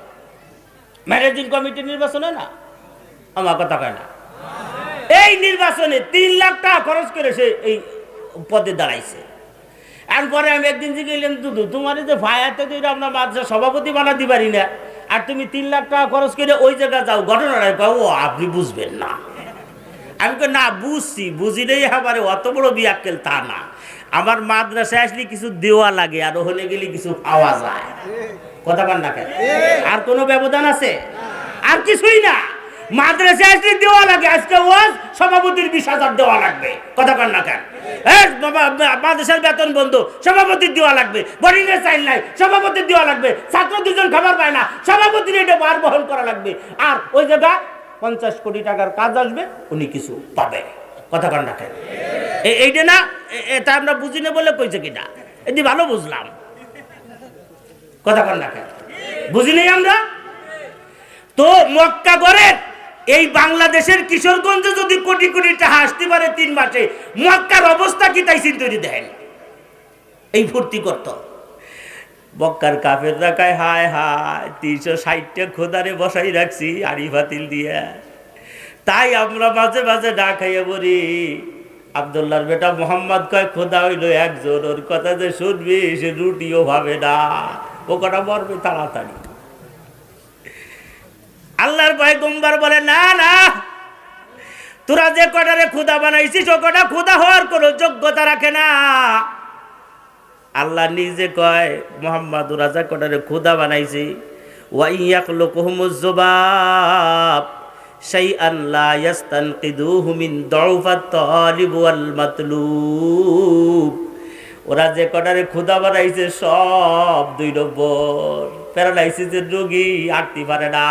ম্যানেজিং কমিটির নির্বাচনে, না আমার কথা কয় না, এই নির্বাচনে 3 লাখ টাকা খরচ করে সে এই পদে দাঁড়াইছে। এরপরে আমি একদিন জিজ্ঞেস, দুদু তোমার যে ভাইয়াতে তো আপনার মাদ্রাসা সভাপতি বানাতে পারি না, আর তুমি 3 লাখ টাকা খরচ করে ওই জায়গায় যাও, ঘটনাটা পাবো আপনি বুঝবেন না। আমি না বুঝছি, বুঝিলেই আবার অত বড় বিয়াক্কেল তা না। আমার মাদ্রাসায় আসলে কিছু দেওয়া লাগে, আর ওখানে গেলে কিছু পাওয়া যায়, কথা বল না কেন? আর কোনো ব্যবধান আছে? আর কিছুই না। মাদ্রাসায় আসলে দেওয়া লাগে, আজকে ওয়াজ সভাপতির 20,000 দেওয়া লাগবে, কথা বল না কেন? মাদ্রাসার বেতন বন্ধ, সভাপতির দেওয়া লাগবে। বোর্ডিং এর চাইল নাই, সভাপতির দেওয়া লাগবে। ছাত্র 2 জন খাবার পায় না, সভাপতির এটা বার বহন করা লাগবে। আর ওই জায়গা 50 কোটি টাকার কাজ আসবে, উনি কিছু পাবে, কথা কন না কেন? এইটা না, এটা আমরা বুঝি না বলে কইছে কিনা, এটি ভালো বুঝলাম, কথা কন না কেন? বুঝি নেই আমরা তো। মক্কা করে এই বাংলাদেশের কিশোরগঞ্জে যদি কোটি কোটি টাকা আসতে পারে 3 মাসে, মক্কার অবস্থা কি তাই চিন্তা করে দেখেন। এই ফুর্তি করত। মক্কার কাফেররা কয় হায় হায় 360টা খোদারে বসাই রাখছি আড়ি বাতিল দিয়ে, তাই আমরা মাঝে মাঝে না খাইয়ে বলি। আব্দুল্লাহর বেটা মোহাম্মদ কয় খোদা হইল একজন, ওর কথা যে শুনবি সে রুটিও ভাবে না, ও কটা মরবে তাড়াতাড়ি। আল্লাহর পয়গম্বর বলে না না, তোরা যে কটারে খোদা বানাইছিস ও কটা খোদা হওয়ার কোনো যোগ্যতা রাখে না। আল্লাহ নিজে কয় মোহাম্মদ ওরা যে কটারে খোদা বানাইছি, ওয়া ইয়াখলুকুহুমুজ যুবাব শাইআন লা ইস্তানকিদুহু মিন দুআফাত তালিব ওয়াল মাতলুব। ওরা যে কটারে খোদা বানাইছে সব 2 নম্বর, প্যারালাইসিসের রোগী, হাঁটতে পারে না,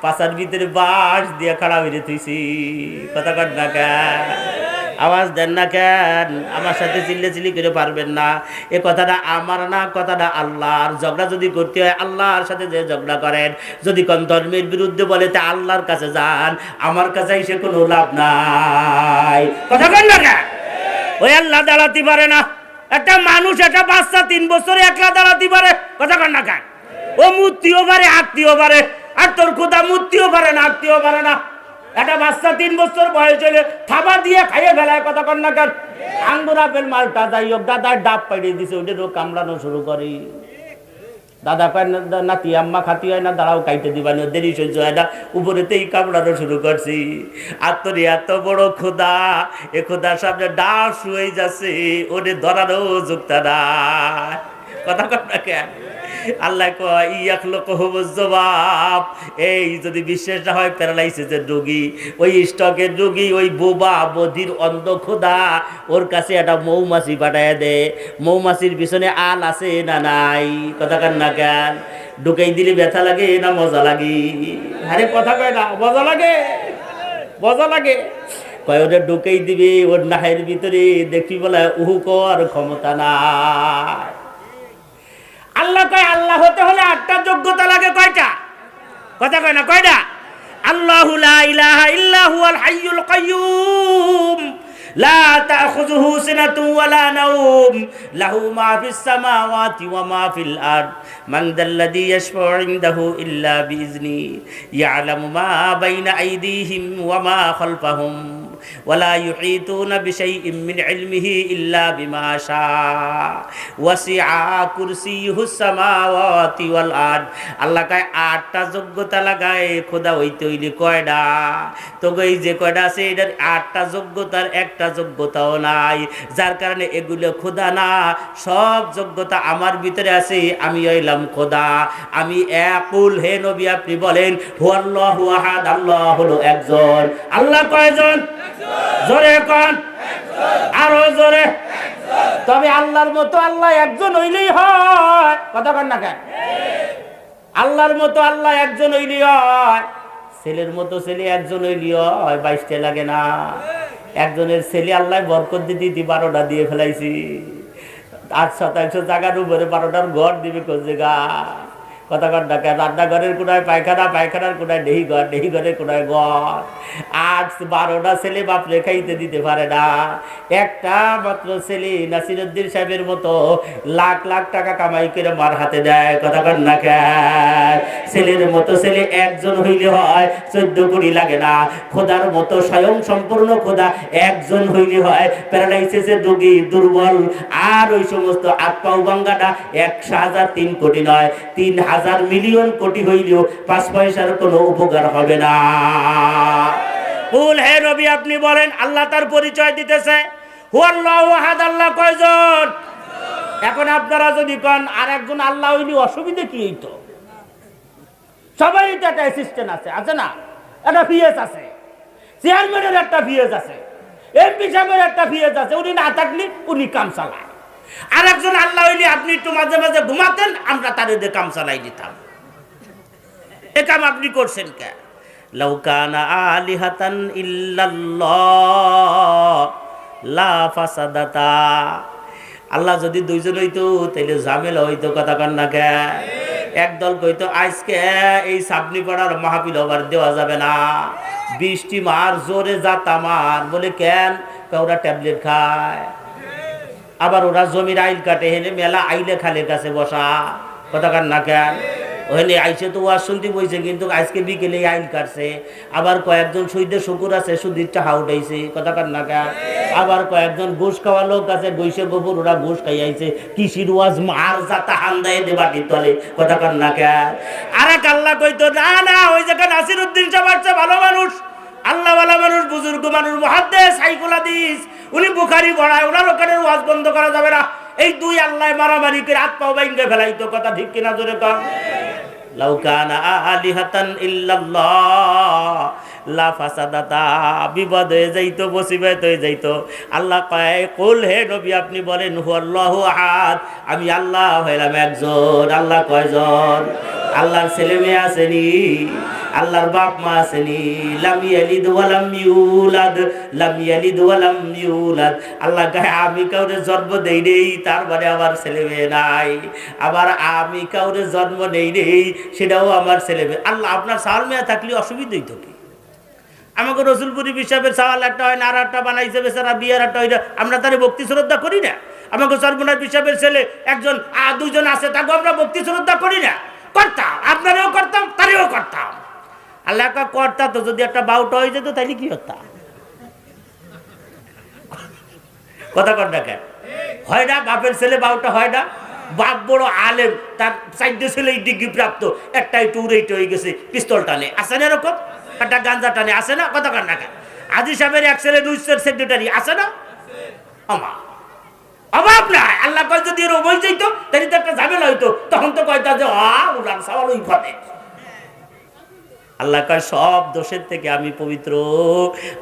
পাছার ভিতরে বাঁশ দিয়ে খাড়া হয়ে থুইছি। কথা কন না কেন? আওয়াজ দেন না কেন? আমার সাথে চিল্লাচিল্লি করে পারবেন না। এ কথাটা আমার না, কথাটা আল্লাহর। ঝগড়া যদি করতে হয় আল্লাহর সাথে যে ঝগড়া করেন, যদি কোন ধর্মের বিরুদ্ধে বলে তা আল্লাহর কাছে যান, আমার কাছে এসে কোনো লাভ নাই। কথা কন না কেন? ওই আল্লাহ দাঁড়াতে পারে না। একটা মানুষ, একটা বাচ্চা 3 বছরে একলা দাঁড়াতে পারে। কথা কন না কেন? ও মূর্তিও পারে, হাঁটতেও পারে, আর তোর খোদা মূর্তিও পারে না, হাঁটতেও পারে না। একটা বাচ্চা 3 বছর বয়স হলে থাবা দিয়ে খাইয়ে ফেলায়। কথা কন না কেন? আঙ্গুর আপেল মালটা যাই হোক দাদার ডাব পাইড়ে দিছে, ওইটারও কামড়ানো শুরু করি। দাদা কয় নাতি আম্মা খাতি হয় না, দাঁড়াও কাইতে দিবানি, দেরি সহ্য হয় না, উপরেতেই কামড়ানো শুরু করছি। আর তোর এত বড় খোদা, এ খোদার সামনে ডাব শুয়ে যাচ্ছে, ওরে ধরারও যুক্তা না। কথা কন না কেন? আল্লাহ কয় ইয়াখলুকুহুমুজ যুবাব। এই যদি বিশ্বাস না হয়, প্যারালাইসিসের রোগী, ওই স্ট্রোকের রোগী, ওই বোবা বধির অন্ধ খোদা, ওর কাছে একটা মৌমাছি পাঠায় দে। মৌমাছির পিছনে আল আছে না নাই? কথা কন না কেন? ঢুকাই দিলে ব্যথা লাগে না মজা লাগে? আরে কথা কয় না, মজা লাগে, মজা লাগে। কয় ওটা ঢুকাই দিবে ওর নাহের ভিতরে, দেখি বলে উহু কর ক্ষমতা নাই। আল্লাহ কয় আল্লাহ হতে হলে 8টা যোগ্যতা লাগে। কয়টা? কথা কয় না, কয়টা? আল্লাহু লা ইলাহা ইল্লা হুয়াল হাইয়ুল কাইয়্যুম লা তাখুযুহু সিনাতুন ওয়ালা নাওম লাহু মা ফিস সামাওয়াতি ওয়া মা ফিল আরদ মান যাল্লাযী ইয়াশফা'ু ইনদাহু ইল্লা বিইজনি ইয়া'লামু মা বাইনা আইদিহিম ওয়া মা খালফাহুম ওয়ালা ইউহিতুনা বিশাইইন মিন ইলমিহি ইল্লা বিমা শাআ ওয়াসিআ কুরসিয়ুহুস সামাওয়াতি ওয়াল আরদ। আল্লাহ কয় 8টা যোগ্যতা লাগায় খোদা হইতে হইলে। কয়টা? তো এই যে কয়টা আছে এটার 8টা যোগ্যতার একটা যোগ্যতাও নাই, যার কারণে এগুলো খোদা না। সব যোগ্যতা আমার ভিতরে আছে, আমি হইলাম খোদা। আমি একুল। হে নবী আপনি বলেন হুয়াল্লাহু আহাদ, আল্লাহ হলো একজন। আল্লাহ কয়জন? জোরে কোন, আরো জোরে। তবে আল্লাহর মতো আল্লাহ একজন হইলেই হয়। কথা কন না কেন? আল্লাহর মতো আল্লাহ একজন হইলেই হয়। ছেলের মতো ছেলে একজন হইলেই হয়, 22টা লাগে না। একজনের ছেলে আল্লাহ বরকত দিতে 12টা দিয়ে ফেলাইছি। 8 শতাংশ জায়গার উপরে 12টার ঘর দিবে কোন জায়গা? কথা কন না কেন? রান্নাঘরের কোনায় পায়খানা, পায়খানার কোনায় ডেহি ঘর, ডেহি ঘরের কোনায় ঘর। 8-12টা ছেলে বাপ রেখাইতে দিতে পারে না। একটা মাত্র ছেলে নাসিরউদ্দিন সাহেবের মতো লাখ লাখ টাকা কামাই করে মার হাতে দেয়। কথা কন না কেন? ছেলের মতো ছেলে একজন হইলে হয়, 14 কোটি লাগে না। খোদার মতো স্বয়ং সম্পূর্ণ খোদা একজন হইলে হয়। প্যারালাইসিসের রোগী, দুর্বল, আর ওই সমস্ত হাত পাও ভাঙ্গাটা 1,003 কোটি নয়, 3,000 মিলিয়ন কোটি হইলেও 5 পয়সার কোনো উপকার হবে না। বল হে নবী আপনি বলেন, আল্লাহ তার পরিচয় দিতেছে হুয়াল্লাহু আহাদ। আল্লাহ কয়জন? এখন আপনারা যদি কোন আর একজন আল্লাহ হইলে অসুবিধা কি হইতো? সবাই তো একটা অ্যাসিস্ট্যান্ট আছে, আছে না? একটা পিএস আছে, চেয়ারম্যানের একটা পিএস আছে, এমপি সাহেবের একটা পিএস আছে। উনি না থাকলে উনি কাম চালায়। আর একজন আল্লাহ হইলে আপনি একটু মাঝে মাঝে ঘুমাতেন, আমরা তার এদের কাম চালাই দিতাম। এ কাম আপনি করছেন কে? লাউ কানা আলিহাতান ইল্লাল্লাহ লা ফাসাদাতা। আল্লাহ যদি 2জন হইতো তাহলে ঝামেলা হইতো। কথা কন না কে? একদল কইতো আজকে এই সাবনি পাড়ার মাহফিল ওভার দেওয়া যাবে না, বৃষ্টি মার, জোরে যাতা মার। বলে কেন? ওরা ট্যাবলেট খায়। আবার ওরা জমির আইল কাটে, হেনে মেলা আইলে খালের কাছে বসা, কথা কান না কেন? ওখানে আইসে তো ওয়াজ শুনতে বইছে, কিন্তু আজকে বিকেলে আইল কাটছে। আবার কয়েকজন শহীদের শুকুর আছে, সুদীর টাকা উঠাইছে, কথা কান না কেন? আবার কয়েকজন ঘুষ খাওয়া লোক আছে, গৈসে গোবর ওরা ঘুষ খাইয়াছে, কৃষির ওয়াজ মার যাতা হান্দায় দেবাটি তলে, কথা কান না কেন? আর এক আল্লাহ কইতো না না, ওই জায়গায় নাসিরউদ্দিন সাহেব আছে, ভালো মানুষ, আল্লাহ ওয়ালা মানুষ, বুজুর্গ মানুষ, মুহাদ্দিস, সাইকুল হাদিস, উনি বুখারী পড়ায়, ওনার ওখানে ওয়াজ বন্ধ করা যাবে না। এই দুই আল্লাহ মারামারি করে হাত পাও বাইঙ্গে ফেলাইতো, কথা ঠিক কিনা জোরে কর? লাউ কানা আলিহাতান ইল্লাল্লাহ লা ফাসাদাতা, বিপদ হয়ে যাইতো, মুসিবত হয়ে যাইতো। আল্লাহ কয়, কুল হে নবী আপনি বলেন হুয়াল্লাহু আহাদ, আমি আল্লাহ হইলাম একজন। আল্লাহ কয়জন? আল্লাহর ছেলে মেয়ে আসেনি, আল্লাহর বাপ মা আসেনি। লাম ইয়ালিদ ওয়া লাম ইউলাদ, লাম ইয়ালিদ ওয়া লাম ইউলাদ। আল্লাহ কয় আমি কাউরে জন্ম দেই নেই, তার মানে আমার ছেলে মেয়ে নাই। আবার আমি কাউরে জন্ম নেই নেই, সেটাও আমার ছেলে মেয়ে। আল্লাহ আপনার সাল মেয়ে থাকলে অসুবিধা হইতো কি? আমাকে রসুলপুরি হিসাবের সাওয়াল একটা হয় না, আর একটা বানাইছে বেচারা, বিয়ার একটা হয় না, আমরা তারে ভক্তি শ্রদ্ধা করি না। আমাকে সর্বনাশ হিসাবের ছেলে একজন দুইজন আছে, তাকে আমরা ভক্তি শ্রদ্ধা করি না। করতাম, আপনারাও করতাম, তারেও করতাম। আল্লাহ কর্তা তো যদি একটা বাউটা হয়ে যেত তাইলে কি হতাম? কথা কর না কেন? হয় না বাপের ছেলে বাউটা হয় না? বাপ বড় আলেম, তার চাইতে ছেলে ডিগ্রি প্রাপ্ত, একটা একটু উড়েইতে হয়ে গেছে, পিস্তল টানে, আছে না এরকম? একটা গাঞ্জা টানে, আছে না? কথা কর না কেন? আজি সাহেবের এক ছেলে রুইসের সেক্রেটারি, আছে না? আমা অভাব নাই। আল্লাহ কয় যদি এর বই যাইতো তাহলে তো একটা ঝামেলা হইতো, তখন তো কয়টা যে উড়ান সওয়াল ওই ঘটে। আল্লাহ কয় সব দোষের থেকে আমি পবিত্র,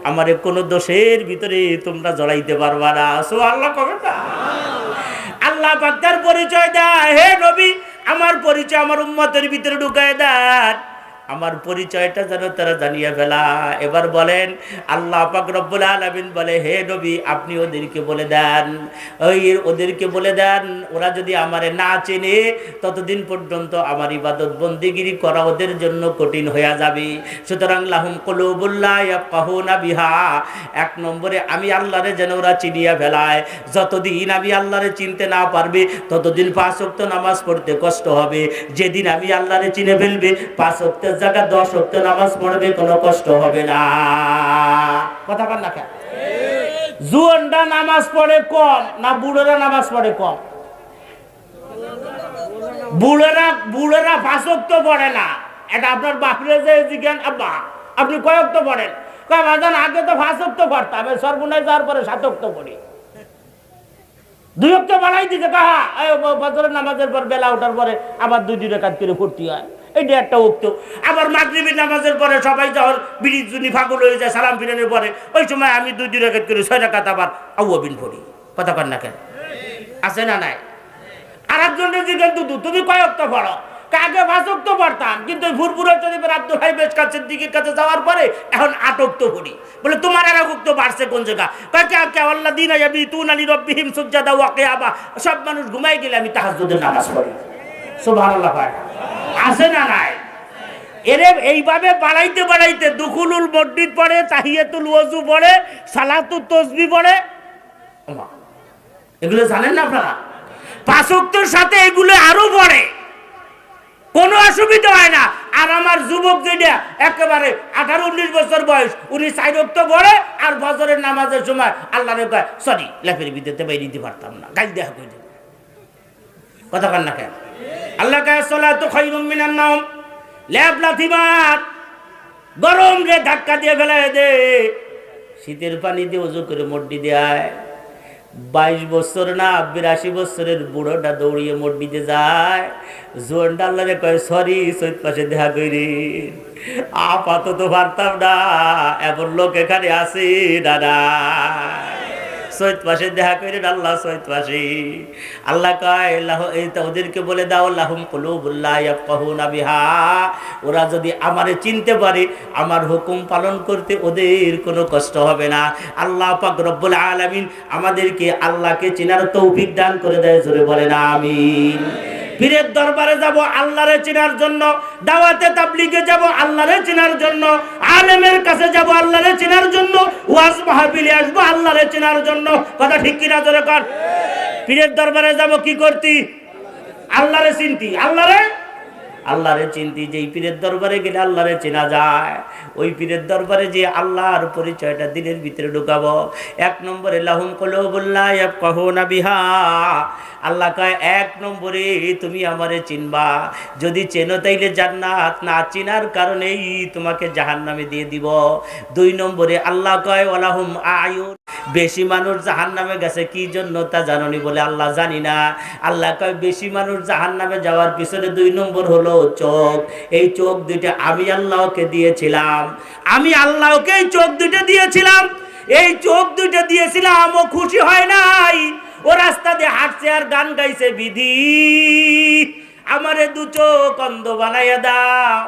আমারে কোনো দোষের ভিতরে তোমরা জড়াইতে পারবা না। সুবহানাল্লাহ কবে না? আল্লাহ পাক তার পরিচয় দেয়, হে নবী আমার পরিচয় আমার উম্মতের ভিতরে ঢুকায় দেন, আমার পরিচয়টা যেন তারা জানিয়ে ফেলা। এবার বলেন আল্লাহ পাক রব্বুল আলামিন বলে, হে নবী আপনি ওদেরকে বলে দেন, ওদেরকে বলে দেন, ওরা যদি আমারে না চেনে ততদিন পর্যন্ত আমার ইবাদত বন্দেগিরি করা ওদের জন্য কঠিন হয়ে যাবে। সুতরাং লাহুম কুলুবুল লা ইয়াফকাহুনা বিহা, এক নম্বরে আমি আল্লাহরে যেন ওরা চিনিয়া ফেলায়। যতদিন আমি আল্লাহরে চিনতে না পারবে ততদিন 5 ওয়াক্ত নামাজ পড়তে কষ্ট হবে। যেদিন আমি আল্লাহরে চিনে ফেলবে 5 ওয়াক্তের জায়গা 10 ওয়াক্ত নামাজ পড়বে, কোনো কষ্ট হবে না। কথা বল না কেন? জুয়ানরা নামাজ পড়ে কম না বুড়োরা নামাজ পড়ে কম? বুড়োরা 5 ওয়াক্ত পড়ে না। এটা আপনার বাপরে যে জিজ্ঞান, আব্বা আপনি কয় ওয়াক্ত পড়েন? কয় বাজান আগে তো 5 ওয়াক্ত পড়তাম, সর্বনাশ যাওয়ার পরে 7 ওয়াক্ত পড়ি। 2 ওয়াক্ত বাড়াই দিতে কাহা, ফজরের নামাজের পর বেলা ওঠার পরে আবার 2 রাকাত করে ফুর্তি হয়, এইটা একটা ওয়াক্ত। আবার মাগরিবের নামাজের পরে সবাই যখন বিড়ি জুনি ফাগুল হয়ে যায় সালাম ফিরানোর পরে, ওই সময় আমি 2 রাকাত করে 6 রাকাত আবার আউয়াবিন পড়ি। কথা কর না কেন? আছে না নাই? আর একজনের জিজ্ঞেস তুমি কয় ওয়াক্ত পড়ো? আগে 5 ওয়াক্ত পড়তাম, কিন্তু ফুরফুরা শরীফের আব্দুল হাই বেশকার সিদ্দিকীর কাছে যাওয়ার পরে এখন 8 ওয়াক্ত পড়ি। বলে তোমার আর এক ওয়াক্ত বাড়ছে কোন জায়গা? কয় কে আল্লাযিনা ইয়াবিতুনা লিরাব্বিহিম সুজদান ওয়া কিয়ামা, সব মানুষ ঘুমাই গেলে আমি তাহাজ্জুদের নামাজ পড়ি। সুবহানাল্লাহ। আছে না নাই? এরে এইভাবে বাড়াইতে বাড়াইতে দুখুলুল মসজিদ পড়ে, তাহিয়াতুল ওযু পড়ে, সালাতুত তাসবিহ পড়ে। এগুলো জানেন না আপনারা? 5 ওয়াক্তের সাথে এগুলো আরো পড়ে, কোনো অসুবিধা হয় না। আর আমার যুবক যেটা একেবারে 18-19 বছর বয়স, উনি 4 ওয়াক্ত পড়ে, আর ফজরের নামাজের সময় আল্লাহরে কয় সরি লেফের ভিতরে বাইরে দিতে পারতাম না, গাল দেখা করে দেব। কথা কান না কেন? আল্লাহ কয় সালাতু খায়রুম মিনান নাওম, লেপ লাথিবাত গরম রে ধাক্কা দিয়ে ফেলায় দে, শীতের পানি দিয়ে ওযু করে মসজিদে দেয়। 22 বছর না 82 বছরের বুড়োটা দৌড়িয়ে মসজিদে যায়। জোয়ানটা আল্লাহরে কয় সরি সৈয়দ পাশে দেখা করি, আপাতত পারতাম না, এমন লোক এখানে আছে দাদা, সৈয়দ পাশে দেখা করেন। আল্লাহ সৈয়দ পাশে। আল্লাহ কয় ওদেরকে বলে দাও লাহুম কুলুবুল লা ইয়াফকাহুনা বিহা, ওরা যদি আমারে চিনতে পারে, আমার হুকুম পালন করতে ওদের কোনো কষ্ট হবে না। আল্লাহ পাক রব্বুল আলামিন আমাদেরকে আল্লাহকে চেনার তৌফিক দান করে দেয়। জোরে বলেন আমিন। পীরের দরবারে যাব আল্লাহরে চেনার জন্য, দাওয়াতে তাবলীগে যাব আল্লাহরে চেনার জন্য, আলেমের কাছে যাব আল্লাহরে চেনার জন্য, ওয়াজ মাহফিলে আসবো আল্লাহরে চেনার জন্য। কথা ঠিক কিনা জোরে কর? পীরের দরবারে যাব কি করতি? আল্লাহরে চিনতি, আল্লাহরে চিনতি। যে পীরের দরবারে গেলে আল্লাহরে চেনা যায়, ওই পীরের দরবারে যে আল্লাহর পরিচয়টা দিলের ভিতরে ঢুকাবো। 1 নম্বরে লাহুম কুলুবুন লা ইয়াফকাহুনা বিহা, আল্লাহ কয় 1 নম্বরে তুমি আমারে চিনবা, যদি চেনো তাইলে জান্নাত, না চিনার কারণেই তোমাকে জাহান্নামে দিয়ে দিব। 2 নম্বরে আল্লাহ কয় ওয়ালাহুম আয়ুন, বেশি মানুষ জাহান্নামে গেছে কি জন্য তা জাননি? বলে আল্লাহ জানি না। আল্লাহ কয় বেশি মানুষ জাহান্নামে যাওয়ার পিছনে 2 নম্বর হলো চোখ। এই চোখ দুইটা আমি আল্লাহকে দিয়েছিলাম, আমি আল্লাহকে এই চোখ দুইটা দিয়েছিলাম। এই চোখ দুইটা দিয়েছিলাম, ও খুশি হয় নাই, ও রাস্তা দিয়ে হাঁটছে আর গান গাইছে, বিধি আমারে 2 চোখ অন্ধ বানাইয়া দাও।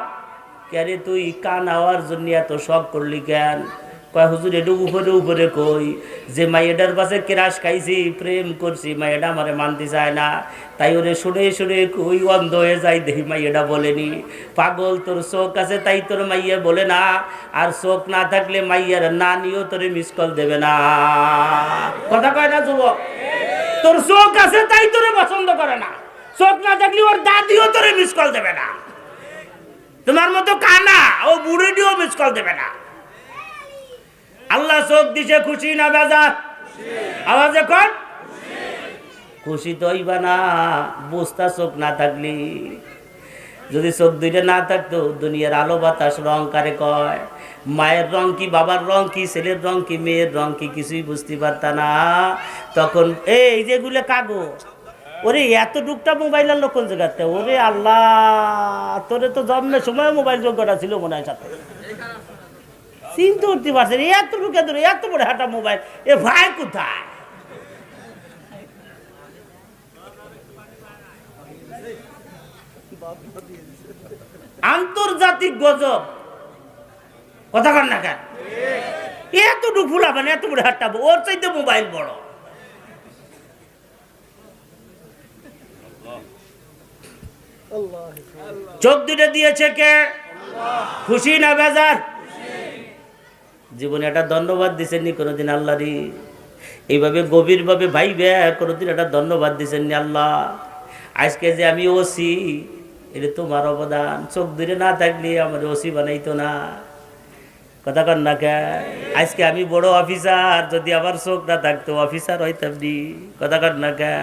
কে তুই কান হওয়ার জন্য এত শখ করলি কেন? কয় হুজুর একটু উপরে উপরে কই, যে মাইয়াটার পাশে ক্রাশ খাইছি, প্রেম করছি, মাইয়াটা আমারে মানতে চায় না, তাই ওরে শুনে শুনে কই অন্ধ হয়ে যাই। দেখি মাইয়াটা বলেনি, পাগল তোর চোখ আছে তাই তোর মাইয়া বলে না, আর চোখ না থাকলে মাইয়ার না নিয়েও তোরে মিস কল দেবে না। কথা কয় না যুবক? তোর চোখ আছে তাই তোরে পছন্দ করে না, চোখ না থাকলে ওর দাদিও তোরে মিস কল দেবে না। তোমার মতো কানা ও বুড়ি দিয়েও মিস কল দেবে না। আল্লাহ চোখ দিছে, খুশি না বেজার? আওয়াজে কর খুশি তো হইবা না, বুঝতা চোখ না থাকলি। যদি চোখ দুইটা না থাকতো, দুনিয়ার আলো বাতাস রং কারে কয়, মায়ের রং কি, বাবার রং কি, ছেলের রং কি, মেয়ের রং কি, কিছুই বুঝতে পারতা না। তখন এই যেগুলো কাগজ, ওরে এতটুকটা মোবাইলের লোক কোন জায়গাতে? ওরে আল্লাহ, তোরে তো জন্মের সময় মোবাইল যোগ্যটা ছিল মনে হয় সাথে, চিন্তা করতে পারছেন? এতটুকু ধরে এত বড় হাঁটা মোবাইল, এ ভাই কোথায়? আন্তর্জাতিক গজব, কথা কন না কেন? এতটুকু ফুলাবেন, এত বড় হাঁটা, ওর চাইতে মোবাইল বড়। চোখ দুটো দিয়েছে কে? খুশি না বেজার? জীবনে একটা ধন্যবাদ দিচ্ছেন নি কোনোদিন আল্লাহরই? এইভাবে গভীরভাবে ভাইবে কোনোদিন একটা ধন্যবাদ দিচ্ছেন নি আল্লাহ? আজকে যে আমি ওসি, এটা তোমার অবদান। চোখ দূরে না থাকলে আমার ওসি বানাইতো না। কথা কন না কে? আজকে আমি বড় অফিসার, যদি আমার চোখ না থাকতো অফিসার হইতাম নি। কথা কন না কে?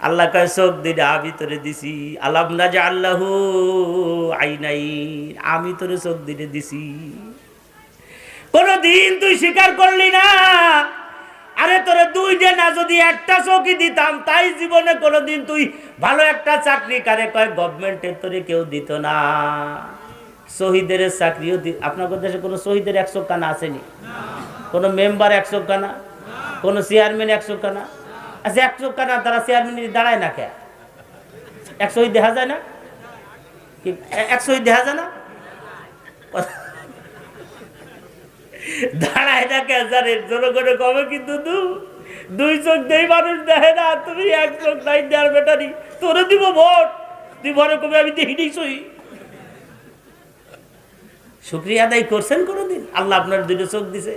আল্লাহ কয় চোখ দুইটা আমি তোরে দিছি, আলাম না যে আল্লাহু আইনাই, আমি তোরে চোখ দুইটা দিছি। কোনদিন তুই স্বীকার করলি না। আরে তোরে 2টা না, যদি একটা চোখই দিতাম, তাই জীবনে কোনদিন তুই ভালো একটা চাকরি, কারে কয় গভর্নমেন্টের তোরে কেউ দিত না। শহীদের চাকরিও আপনাদের দেশে কোনো শহীদের 1 চোখ কানা আসেনি? কোনো মেম্বার 1 চোখ কানা? কোনো চেয়ারম্যান 1 চোখ কানা? আচ্ছা 1 চোখ কানা তারা চেয়ারম্যান দাঁড়ায় না কে? 1 শহীদ দেখা যায় না? 1 শহীদ দেখা যায় না? দাঁড়ায় না কে? জানেন জনগণে কবে কিন্তু 2 চোখ দেই মানুষ দেখে না। তুমি 1 চোখ নাই দেওয়ার বেটারি, তোরে দিব ভোট, তুই ভরে কবে আমি দেখিনি সই। শুকরিয়া আদায় করছেন কোনোদিন? আল্লাহ আপনার 2টা চোখ দিছে।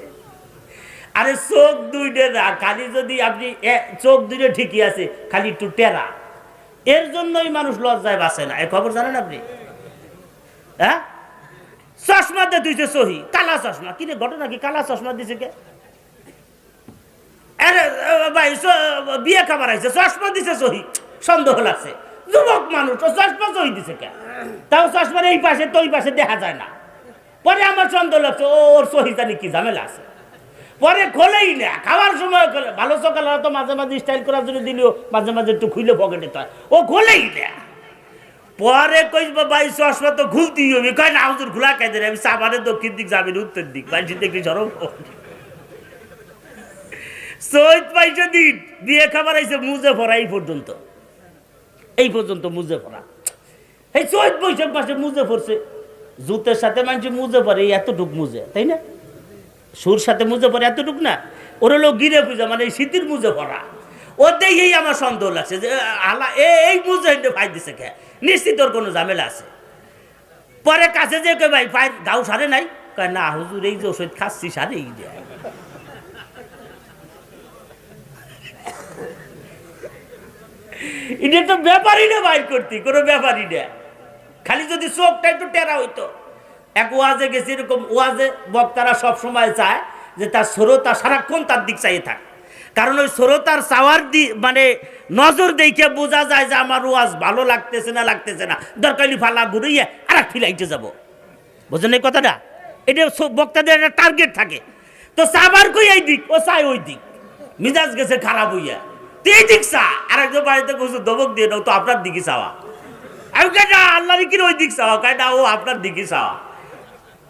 আরে চোখ 2টা না, খালি যদি আপনি চোখ 2টা ঠিকই আছে, খালি একটু টেরা, এর জন্যই মানুষ লজ্জায় বাঁচে না। এ খবর জানেন আপনি? হ্যাঁ, চশমা দিয়ে দিয়েছে সহি, কালা চশমা। কিরে ঘটনা কি? কালা চশমা দিছে কে? আরে ভাই বিয়ে খাবার আইছে, চশমা দিছে সহি, সন্দেহ লাগছে। যুবক মানুষ, ও চশমা সহি দিছে কে? তাও চশমার এই পাশে তো ওই পাশে দেখা যায় না। পরে আমার সন্দেহ লাগছে, ওর সহি জানি কি ঝামেলা আছে। পরে খোলেই না, খাওয়ার সময় খোলে। ভালো সকাল তো মাঝে মাঝে স্টাইল করার জন্য দিলেও মাঝে মাঝে একটু খুলে পকেটে তো ও খোলেই না। পরে কই ভাই চশমা তো খুলতেই হবে। কয় না হুজুর খোলা খাই দেন, আমি সাবানের দক্ষিণ দিক যাবেন উত্তর দিক, বাইশে দেখি সরব। চৈত 22 দিন বিয়ে খাবার আইছে মুজে ভরা, এই পর্যন্ত মুজে ভরা। এই চৈত বৈশাখ মাসে মুজে পড়ছে, জুতের সাথে মানুষ মুজে পড়ে এতটুক মুজে, তাই না? সুর সাথে মুজে পড়ে এতটুক না, ওর হলো গিরে পূজা, মানে এই শীতের মুজে পড়া। ও দেখেই আমার সন্দেহ লাগছে যে আল্লাহ এই মুজে ভাই দিছে কে, নিশ্চিত ওর কোনো ঝামেলা আছে। পরে কাছে যে কে ভাই পায়ের গাও সারে নাই? কয় না হুজুর এই যে ওষুধ খাচ্ছি সারেই দেয়। এটা তো ব্যাপারই না বাইর করতে, কোনো ব্যাপারই না। খালি যদি চোখটা একটু টেরা হইতো। এক ওয়াজে গেছি, এরকম ওয়াজে বক্তারা সব সময় চায় যে তার শ্রোতা সারাক্ষণ তার দিক চাইয়ে থাক, কারণ ওই শ্রোতার চাওয়ার মানে নজর দেখে বোঝা যায় যে আমার ওয়াজ ভালো লাগতেছে না দরকারি ফালা ঘুরিয়ে আর এক ফিলাইতে যাবো। বোঝেন এই কথাটা? এটা বক্তাদের একটা টার্গেট থাকে। তো চাবার কই এই দিক, ও চায় ওই দিক, মিজাজ গেছে খারাপ হইয়া, তো এই দিক চা। আর একজন বাড়িতে বসে দবক দিয়ে নাও, তো আপনার দিকে চাওয়া। আমি কে না আল্লাহ কি ওই দিক চাওয়া, কয় না ও আপনার দিকে চাওয়া।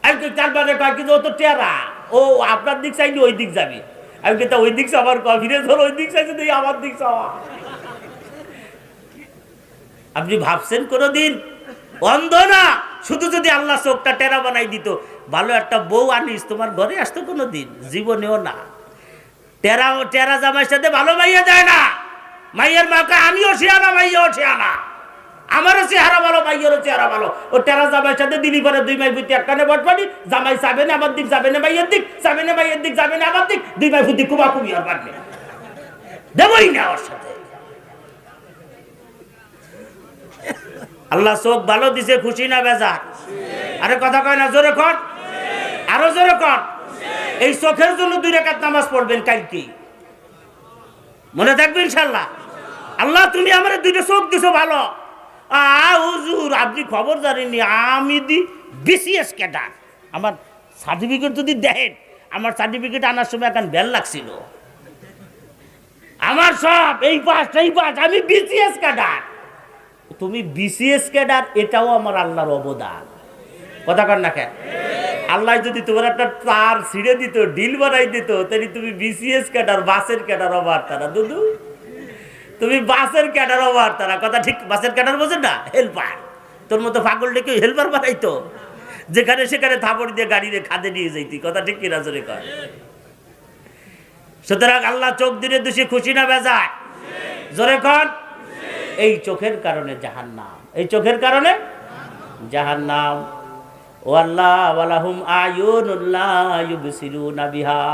আমি তার মানে কয় কিন্তু ও তো টেরা, ও আপনার দিক চাইনি ওই দিক যাবি। আমি কে ওই দিক চাওয়ার ফিরে ধর ওই দিক চাইছে তুই আমার দিক চাওয়া। আপনি ভাবছেন কোনদিন? অন্ধ না, শুধু যদি আল্লাহ চোখটা টেরা বানাই দিত, ভালো একটা বউ আনিস তোমার ঘরে আসতো কোনোদিন? জীবনেও না। টেরা জামাইয়ের সাথে ভালো মাইয়া যায় না। মাইয়ের মাকে আমিও শিয়ানা, মাইয়াও শিয়ানা, আমারও চেহারা ভালো, মাইয়েরও চেহারা ভালো। ও টেরা জামাইয়ের সাথে দিলি পরে দুই মাই ফুটি একখানে বটবানি, জামাই যাবে না আমার দিক, যাবে না মাইয়ের দিক, যাবে না মাইয়ের দিক, যাবে না আমার দিক, দুই মাই ফুটি কুবাকুবি আর পারবে দেবই না ওর সাথে। আল্লাহ চোখ ভালো দিছে, খুশি না বেজার? আরে কথা কয় না, জোরে কর, আরো জোরে কর। এই চোখের জন্য 2 রাকাত নামাজ পড়বেন কালকে, মনে থাকবে ইনশাআল্লাহ। আল্লাহ তুমি আমার 2টা চোখ দিছো ভালো। হুজুর আপনি খবর জানেননি, আমি দি বিসিএস ক্যাডার। আমার সার্টিফিকেট যদি দেখেন, আমার সার্টিফিকেট আনার সময় এখন বেল লাগছিল। আমার সব এই পাস, আমি বিসিএস ক্যাডার। তুমি বিসিএস ক্যাডার, এটাও আমার আল্লাহর অবদান। কথা কর না কেন? আল্লাহ যদি তোমার একটা তার ছিঁড়ে দিত, ডিল বানাই দিত, তাহলে তুমি বিসিএস ক্যাডার, বাসের ক্যাডার অবার তারা দুদু, তুমি বাসের ক্যাডার অবার তারা। কথা ঠিক? বাসের ক্যাডার বোঝেন না? হেল্পার। তোর মতো পাগল ডেকে হেল্পার বানাইতো, যেখানে সেখানে থাপড় দিয়ে গাড়িতে খাদে নিয়ে যাইতি। কথা ঠিক কিনা জোরে কয়? সুতরাং আল্লাহ চোখ দিলে দোষী, খুশি না বেজার? জোরে কর। এই চোখের কারণে জাহান্নাম, এই চোখের কারণে জাহান্নাম। ও আল্লাহ ওয়ালাহুম আয়ুনুল্লা ইউবসিরুনা বিহা।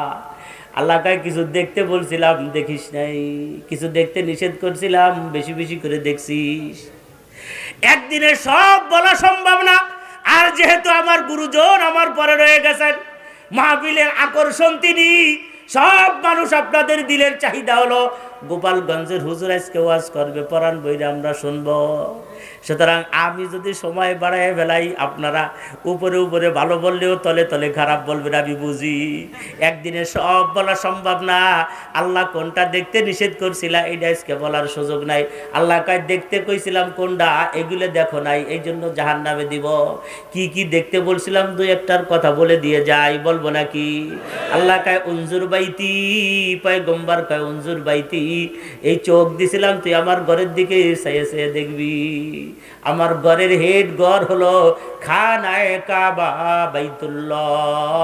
আল্লাহ কয় কিছু দেখতে বলছিলাম দেখিস নাই, কিছু দেখতে নিষেধ করছিলাম বেশি বেশি করে দেখছিস। একদিনে সব বলা সম্ভব না। আর যেহেতু আমার গুরুজন আমার পরে রয়ে গেছেন, মাহফিলের আকর্ষণ তিনি, সব মানুষ আপনাদের দিলের চাহিদা হলো গোপালগঞ্জের হুজুর আজকে ওয়াজ করবে, পরাণ বইরে আমরা শুনবো। সুতরাং আমি যদি সময় বাড়ায় বেলাই, আপনারা উপরে উপরে ভালো বললেও তলে তলে খারাপ বলবেন, আমি বুঝি। একদিনে সব বলা সম্ভব না। আল্লাহ কোনটা দেখতে নিষেধ করছিলা এইটা আজকে বলার সুযোগ নাই। আল্লাহ কয় দেখতে কইছিলাম কোনটা, এগুলো দেখো নাই, এই জন্য জাহান্নামে দিব। কি কি দেখতে বলছিলাম 2-1টার কথা বলে দিয়ে যাই, বলবো নাকি? আল্লাহ কয় উনজুর বাইতি, পয়গম্বর কয় উনজুর বাইতি, এই চোখ দিছিলাম তুই আমার ঘরের দিকে চেয়ে চেয়ে দেখবি। আমার ঘরের হেড ঘর হলো খানায়ে কাবা বাইতুল্লাহ,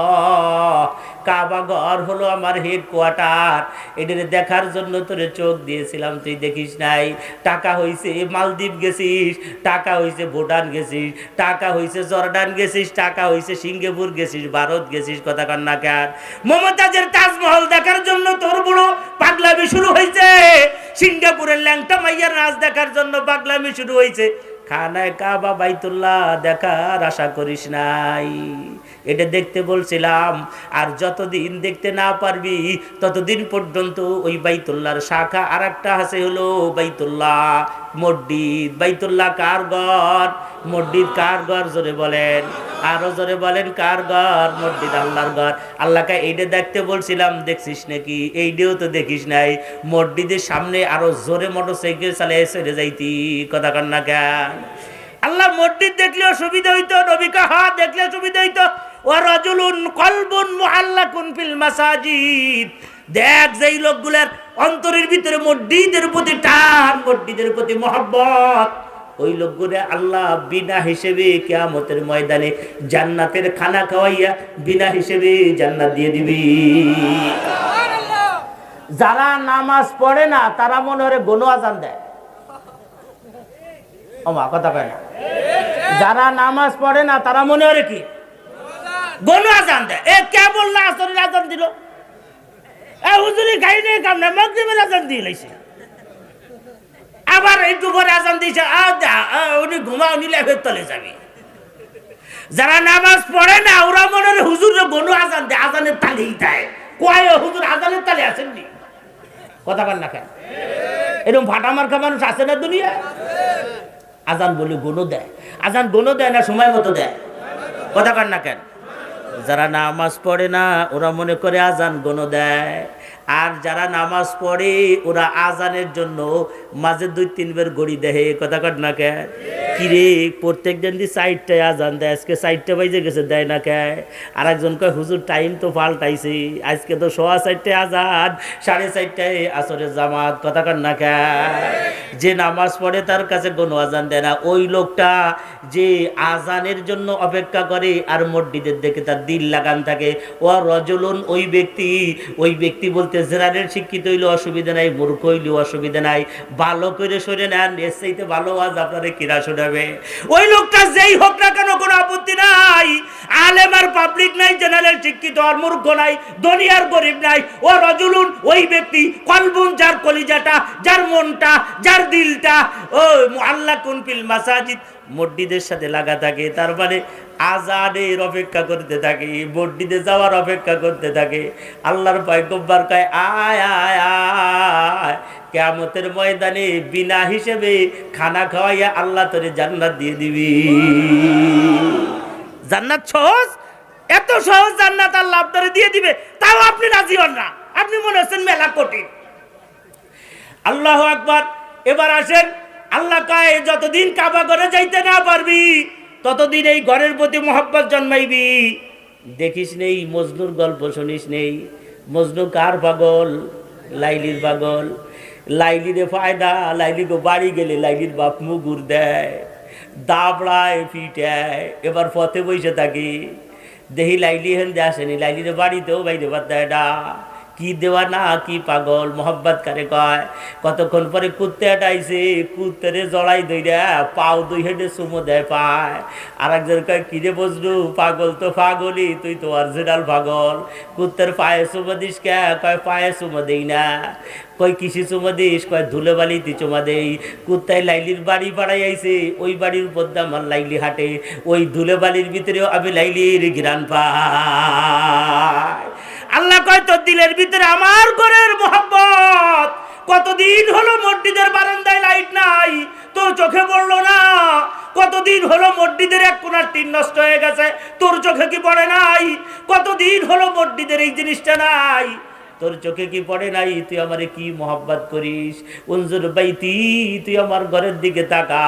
কাবা ঘর হলো আমার হেড কোয়ার্টার। এদের দেখার জন্য তোরে চোখ দিয়েছিলাম, তুই দেখিস নাই। টাকা হইছে মালদ্বীপ গেছিস, টাকা হইছে ভুটান গেছিস, টাকা হইছে জর্ডান গেছিস, টাকা হইছে সিঙ্গাপুর গেছিস, ভারত গেছিস। কথা কান না কেন? মমতাজের তাজমহল দেখার জন্য তোর বড় পাগলামি শুরু হয়েছে, সিঙ্গাপুরের ল্যাংটা মাইয়ার নাচ দেখার জন্য পাগলামি শুরু হয়েছে। খানায় কাবা বাইতুল্লাহ দেখার আশা করিস নাই। এটা দেখতে বলছিলাম। আর যতদিন দেখতে না পারবি ততদিন পর্যন্ত ওই বাইতুল্লাহর শাখা আর একটা আছে হলো বাইতুল্লাহ মসজিদ। বাইতুল্লাহ কার ঘর? মসজিদ কার ঘর? জোরে বলেন, আরো জোরে বলেন, কার ঘর? মসজিদ আল্লাহর ঘর। আল্লাহকে এইটা দেখতে বলছিলাম, দেখছিস নাকি? এইটাও তো দেখিস নাই। মসজিদের সামনে আরো জোরে মোটরসাইকেল চালিয়ে ছেড়ে যাইতি। কথা কন না কেন? আল্লাহ মসজিদ দেখলেও সুবিধা হইতো, নবীকে হাত দেখলে সুবিধা হইতো। ওয়া রাজুলুন কলবুন মুআল্লাকুন ফিল মাসাজিদ। দেখ যেই লোকগুলোর অন্তরের ভিতরে মসজিদের প্রতি টান, মসজিদের প্রতি মহব্বত, ওই লোকগুলো আল্লাহ বিনা হিসেবে কিয়ামতের ময়দানে জান্নাতের খানা খাওয়াইয়া বিনা হিসেবে জান্নাত দিয়ে দিবি। যারা নামাজ পড়ে না তারা মনে হয় গোনো আজান দেয়। ওমা কথা কয় না। যারা নামাজ পড়ে না তারা মনে হয় কি গোনো আজান দেয়। এ কে বললা আসরের আজান দিল? এ হুজুরি গাই নিয়ে কাম না, মাগরিবের আজান দিয়ে লাইছে। আবার একটু পরে আজান দিয়েছে উনি ঘুমা উনি লেফের তলে যাবে। যারা নামাজ পড়ে না ওরা মনে হয় হুজুরের গনু আজান দেয়, আজানের তালেই দেয়। কয় হুজুর আজানের তালে আসেননি? কথা বল না কেন? এরকম ফাটা মার্কা মানুষ আছে না দুনিয়া? আজান বলে গনু দেয়, আজান গনু দেয় না সময় মতো দেয়? কথা কর না কেন? যারা নামাজ পড়ে না ওরা মনে করে আজান গনো দেয়, আর যারা নামাজ পড়ে ওরা আজানের জন্য মাঝে 2-3 বার ঘড়ি দেয়। কথা কর না কে? কিরে প্রত্যেক দিন 4টায় আজান দেয়, আজকে 4টা বাজে গেছে দেয় না কে? আর একজন কয় হুজুর টাইম তো পাল্টাইছে, আজকে তো 4:15টায় আজান, 4:30টায় আসরের জামাত। কথা কর না কে? যে নামাজ পড়ে তার কাছে কোনো আজান দেয় না। ওই লোকটা যে আজানের জন্য অপেক্ষা করে আর মসজিদের দিকে তার দিল লাগান থাকে, ও রজলুন ওই ব্যক্তি বলতে জেনারেল শিক্ষিত হইলে অসুবিধা নাই, মূর্খ হইলে অসুবিধা নাই, ভালো করে শুনে নেন, এর চাইতে ভালো আজ আপনারে কিরা শোনাবে। ওই লোকটা যেই হোক না কেন কোনো আপত্তি নাই, আলেম আর পাবলিক নাই, জেনারেল শিক্ষিত আর মূর্খ নাই, ধনী আর গরিব নাই, ও রজুলুন ওই ব্যক্তি, কলবুন যার কলিজাটা, যার মনটা, যার দিলটা ও মুআল্লাকুন ফিল মাসাজিদ মসজিদের সাথে লাগা থাকে, তার মানে আজানের অপেক্ষা করতে থাকে, মসজিদে যাওয়ার অপেক্ষা করতে থাকে। আল্লাহর পয়গম্বর কয় আয় আয় আয়, কিয়ামতের ময়দানে বিনা হিসেবে খানা খাওয়াইয়া আল্লাহ তোরে জান্নাত দিয়ে দিবি। জান্নাত সহজ, এত সহজ জান্নাত আল্লাহ আপনারে দিয়ে দিবে, তাও আপনি রাজি হন না, আপনি মনে হচ্ছেন মেলা কঠিন। আল্লাহু আকবার। এবার আসেন, আল্লাহ কয় যতদিন কাবা ঘরে যাইতে না পারবি ততদিন এই ঘরের প্রতি মহব্বত জন্মাইবি। দেখিস নেই মজনুর গল্প, শুনিস নেই? মজনু কার পাগল? লাইলির পাগল। লাইলিরে ফায়দা, লাইলিকে বাড়ি গেলে লাইলির বাপ মুগুর দেয়, দাবড়ায় পিটায়। এবার পথে বসে থাকি, দেখি লাইলি হেন্দে আসেনি, লাইলিরে বাড়িতেও বাইরে বাদ দেয় না। কি দেওয়া না, কি পাগল, মোহাব্বত কারে কয়। কতক্ষণ পরে কুত্তে আইছে, কুত্তেরে জড়াই দইরা পাও 2 হেডে চুমো দেয় পায়। আর একজন কয় কিরে বজলু, পাগল তো পাগলই, তুই তো অরিজিনাল পাগল, কুত্তের পায়ে চুমো দিস কে? কয় পায়ে চুমো দেই না। কই কিসি চুমো দিস? কয় ধুলে বালিতে চুমা দেই। কুত্তায় লাইলির বাড়ি পাড়াই আইছে, ওই বাড়ির উপর দিয়ে আমার লাইলি হাঁটে, ওই ধুলে বালির ভিতরেও আমি লাইলির ঘিরান পাই। আল্লাহ কয় তোর দিলের ভিতরে আমার ঘরের মোহাব্বত। কতদিন হলো মসজিদের বারান্দায় লাইট নাই, তোর চোখে পড়লো না? কতদিন হলো মসজিদের এক কোণার টিন নষ্ট হয়ে গেছে, তোর চোখে কি পড়ে নাই? কতদিন হলো মসজিদের এই জিনিসটা নাই, তোর চোখে কি পড়ে নাই? তুই আমারে কি মোহাব্বত করিস। উনজুর বাইতি, তুই আমার ঘরের দিকে তাকা।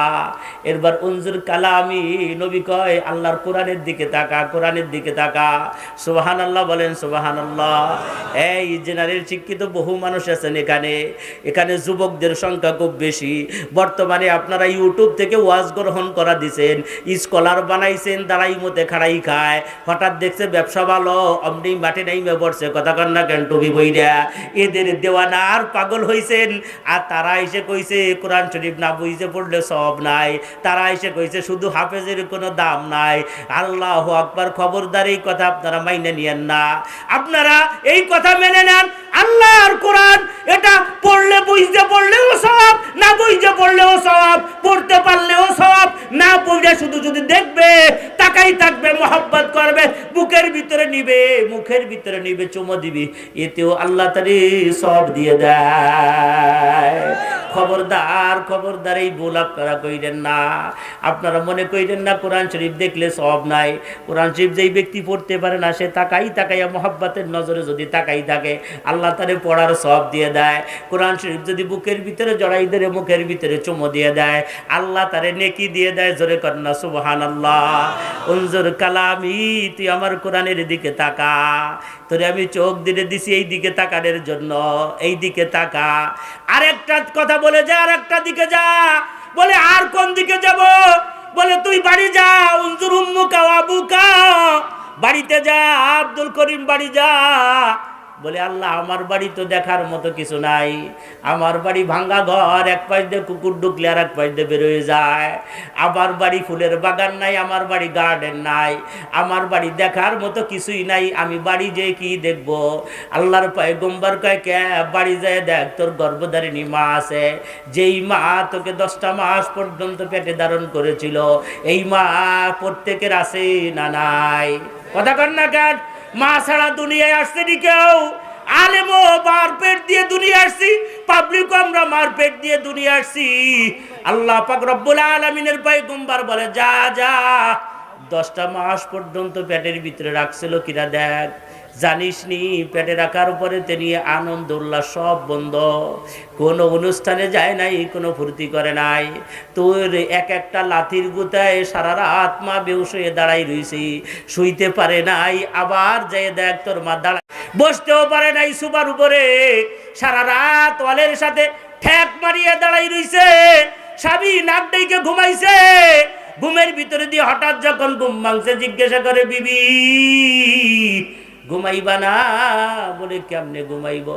এরবার উনজুর কালামি, নবী কয় আল্লাহর কোরআনের দিকে তাকা, কোরআনের দিকে তাকা। সুবহানাল্লাহ বলেন সুবহানাল্লাহ। এই জেনারেল শিক্ষিত বহু মানুষ আছেন এখানে যুবকদের সংখ্যা খুব বেশি। বর্তমানে আপনারা ইউটিউব থেকে ওয়াজ গ্রহণ করা দিছেন, স্কলার বানাইছেন, দাঁড়াই মতে খাড়াই খায়, হঠাৎ দেখছে ব্যবসা ভালো, অমনি মাঠে নাইমে পড়ছে। কথা কন না কেন? টুপি বইরা এদের দেওয়ানা আর পাগল হইছেন। আর তারা এসে কইছে কোরআন শরীফ না বুঝতে পড়লে সব নাই, তারা এসে কইছে শুধু হাফেজের কোনো দাম নাই। আল্লাহু আকবার। খবরদার এই কথা আপনারা মাইনে নিয়েন না, আপনারা এই কথা মেনে নেন। আল্লাহর কোরআন এটা পড়লে বুঝতে পড়লেও সওয়াব, না বুঝতে পড়লেও সওয়াব, পড়তে পারলেও সওয়াব, না পড়লে শুধু যদি দেখবে, তাকাই থাকবে, মোহাব্বত করবে, বুকের ভিতরে নিবে, মুখের ভিতরে নিবে, চুমো দিবি, এতেও আল্লাহ তাআলা সওয়াব দিয়ে দেয়। খবরদার এই ভুল আপনারা কইরেন না। আপনারা মনে কইরেন না কোরআন শরীফ দেখলে সওয়াব নাই। কোরআন শরীফ যেই ব্যক্তি পড়তে পারে না, সে তাকাইয়া মোহাব্বতের নজরে যদি তাকাই থাকে, আল্লাহ তারে পড়ার সওয়াব দিয়ে দেয়। কোরআন শরীফ যদি বুকের ভিতরে জড়াই ধরে মুখের ভিতরে চুমো দিয়ে দেয়, আল্লাহ তারে নেকি দিয়ে দেয়। জোরে করেন না সুবহানাল্লাহ। উনজুর কালামি, তুই আমার কোরআনের দিকে তাকা। তোরে আমি চোখ দিয়ে দিছি এই দিকে তাকানোর জন্য, এই দিকে তাকা। আরেকটা কথা বলে যা, আরেকটা দিকে যা। বলে আর কোন দিকে যাব? বলে তুই বাড়ি যা, উনজুর উম্মুকা ওয়া আবুকা, বাড়িতে যা, আব্দুল করিম বাড়ি যা। বলে আল্লাহ আমার বাড়ি তো দেখার মতো কিছু নাই, আমার বাড়ি ভাঙ্গা ঘর, এক পাশ দিয়ে কুকুর ঢুকলে আর এক পাশ দিয়ে বেরোয় যায়, আমার বাড়ি ফুলের বাগান নাই, আমার বাড়ি গার্ডেন নাই, আমার বাড়ি দেখার মতো কিছুই নাই, আমি বাড়ি যে কি দেখবো? আল্লাহর পয়গম্বর কয় কে বাড়ি যায় দেখ, তোর গর্ভধারিণী মা আছে, যেই মা তোকে 10টা মাস পর্যন্ত পেটে ধারণ করেছিল, এই মা প্রত্যেকের আছে না নাই? কথা কন না কেন? মা ছাড়া দুনিয়ায় আসছে নি কেউ? আলেমও মার পেট দিয়ে দুনিয়া আসছি, পাবলিকও আমরা মার পেট দিয়ে দুনিয়া আসছি। আল্লাহ পাক রব্বুল আলামিনের পয়গম্বর বলে যা যা 10টা মাস পর্যন্ত পেটের ভিতরে রাখছিল কিনা দেখ, জানিস নি পেটে রাখার উপরে তিনি আনন্দ উল্লাস সব বন্ধ, কোনো অনুষ্ঠানে যায় নাই, কোনো ফুর্তি করে নাই, তোর এক একটা লাথির গুতায় সারা রাত মা বেহুশ হয়ে দাঁড়াই রইছি, শুইতে পারে নাই, আবার যাই দেখ তোর মা দাঁড়ায়, বসতেও পারে নাই সুবার উপরে, সারা রাত ওয়ালের সাথে ঠ্যাক মারিয়ে দাঁড়াই রইছে, স্বামী নাক ডাইকে ঘুমাইছে, ঘুমের ভিতরে দিয়ে হঠাৎ যখন ঘুম ভাঙছে জিজ্ঞাসা করে বিবি ঘুমাইবা না? বলে কেমনে ঘুমাইব,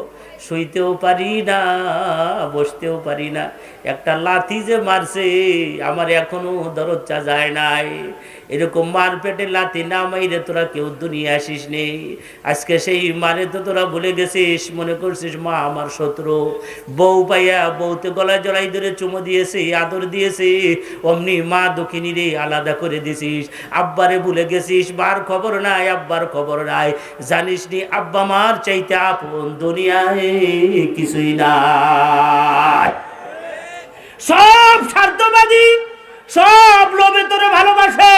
শুইতেও পারি না, বসতেও পারি না, একটা লাথি যে মারছে আমার এখনো দরজা যায় নাই, এরকম মার পেটে লাথি না মাইরে তোরা কেউ দুনিয়া আসিস নেই, আজকে সেই মারে তো তোরা ভুলে গেছিস, মনে করছিস মা আমার শত্রু, বউ পাইয়া বউতে গলায় জড়াই ধরে চুমো দিয়েছে, আদর দিয়েছে, অমনি মা দক্ষিণী রে আলাদা করে দিছিস, আব্বারে ভুলে গেছিস, মার খবর নাই, আব্বার খবর নাই, জানিস নি আব্বা মার চাইতে আপন দুনিয়ায় কিছুই নাই। সব স্বার্থবাদী, সব লোভে তোরে ভালোবাসে,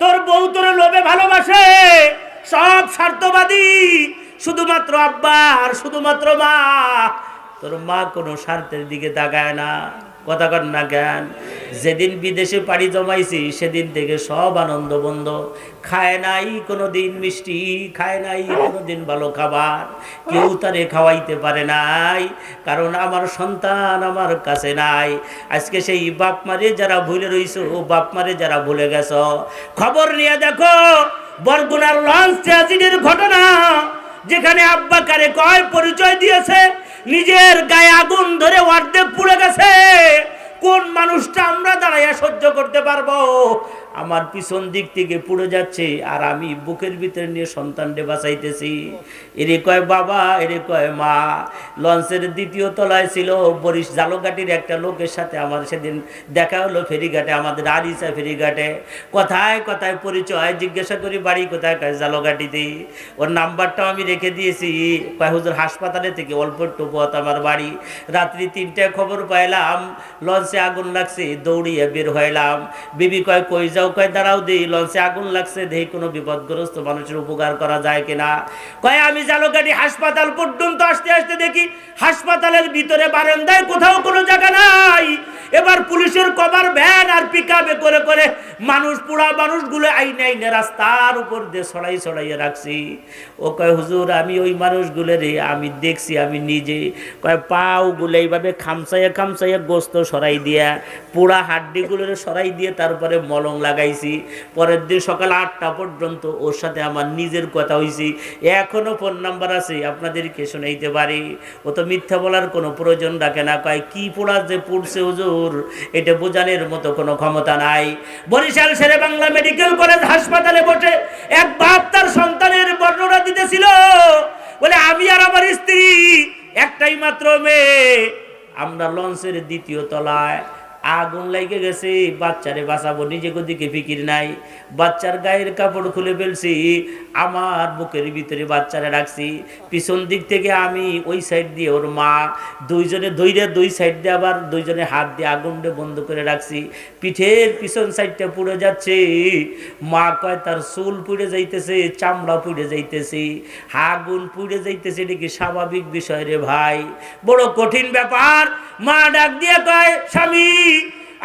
তোর বউ তোরে লোভে ভালোবাসে, সব স্বার্থবাদী, শুধুমাত্র আব্বা আর শুধুমাত্র মা, তোর মা কোনো স্বার্থের দিকে তাকায় না। কথা কন না জ্ঞান? যেদিন বিদেশে পাড়ি জমাইছি সেদিন থেকে সব আনন্দ বন্ধ, খায় নাই কোনো দিন মিষ্টি, খায় নাই কোনো দিন ভালো খাবার, কেউ তারে খাওয়াইতে পারে নাই, কারণ আমার সন্তান আমার কাছে নাই। আজকে সেই বাপ মারে যারা ভুলে রইছো, বাপ মারে যারা ভুলে গেছ, খবর নিয়ে দেখো বরগুনার লঞ্চ ট্র্যাজেডির ঘটনা, যেখানে আব্বা কারে কয় পরিচয় দিয়েছে, নিজের গায়ে আগুন ধরে অর্ধেক পুড়ে গেছে, কোন মানুষটা আমরা দাঁড়াইয়া সহ্য করতে পারবো? আমার পিছন দিক থেকে পুড়ে যাচ্ছে আর আমি বুকের ভিতরে নিয়ে সন্তানকে বাঁচাইতেছি, এরে কয় বাবা, এরে কয় মা। লঞ্চের দ্বিতীয় তলায় ছিল বরিশ জালঘাটির একটা লোকের সাথে আমার সেদিন দেখা হলো ফেরিঘাটে, আমাদের আরিসা ফেরিঘাটে, কথায় কথায় পরিচয়, জিজ্ঞাসা করি বাড়ি কোথায়, কয় জালঘাটিতে, ওর নাম্বারটাও আমি রেখে দিয়েছি, কয় হুজুর হাসপাতালে থেকে অল্প একটু পথ আমার বাড়ি, রাত্রি 3টায় খবর পাইলাম লঞ্চে আগুন লাগছে, দৌড়িয়ে বের হইলাম, বিবি কয় কই যাও, কয় দাঁড়াও দেই, লঞ্চে আগুন লাগছে, দেখি কোনো বিপদগ্রস্ত মানুষের উপকার করা যায় কিনা, কয় আমি জালঘাটি হাসপাতাল পর্যন্ত আসতে আসতে দেখি হাসপাতালের ভিতরে বারান্দায় কোথাও কোনো জায়গা নাই, এবার পুলিশের কভার ভ্যান আর পিকআপে করে করে মানুষ, পুরা মানুষগুলো আইনে আইনে রাস্তার উপর দিয়ে ছড়াই ছড়াইয়ে রাখছি। ও কয় হুজুর আমি ওই মানুষগুলো রে আমি দেখছি, আমি নিজে, কয় পাওগুলো এইভাবে খামচাইয়া খামচাইয়া গোস্ত সরাই দিয়া, পুরা হাড্ডিগুলো সরাই দিয়ে তারপরে মলম লাগাইছি, পরের দিন সকাল 8টা পর্যন্ত ওর সাথে আমার নিজের কথা হয়েছি, এখনো ফোন নাম্বার আছে, আপনাদেরকে শোনাইতে পারি, ও তো মিথ্যা বলার কোনো প্রয়োজন রাখে না। কয় কি পোড়া যে পড়ছে হুজুর এটা বোঝানোর মতো কোনো ক্ষমতা নাই। বরিশাল শেরে বাংলা মেডিকেল কলেজ হাসপাতালে বসে এক বাপ তার সন্তানের বর্ণনা দিতেছিল, বলে আমি আর আমার স্ত্রী একটাই মাত্র মেয়ে, আমরা লঞ্চের দ্বিতীয় তলায়, আগুন লেগে গেছে, বাচ্চারে বাঁচাবো, নিজে দিকে ফিকির নাই, বাচ্চার গায়ের কাপড় খুলে ফেলছি, আমার বুকের ভিতরে বাচ্চারা রাখছি, পিছন দিক থেকে আমি ওই সাইড দিয়ে ওর মা, দুইজনে ধৈর্য দুই সাইড দিয়ে আবার দুইজনে হাত দিয়ে আগুনটা বন্ধ করে রাখছি, পিঠের পিছন সাইডটা পুড়ে যাচ্ছে, মা কয় তার চুল পুড়ে যাইতেছে, চামড়া পুড়ে যাইতেছে, আগুন পুড়ে যাইতেছে, এটা কি স্বাভাবিক বিষয় রে ভাই? বড় কঠিন ব্যাপার। মা ডাক দিয়ে কয় স্বামী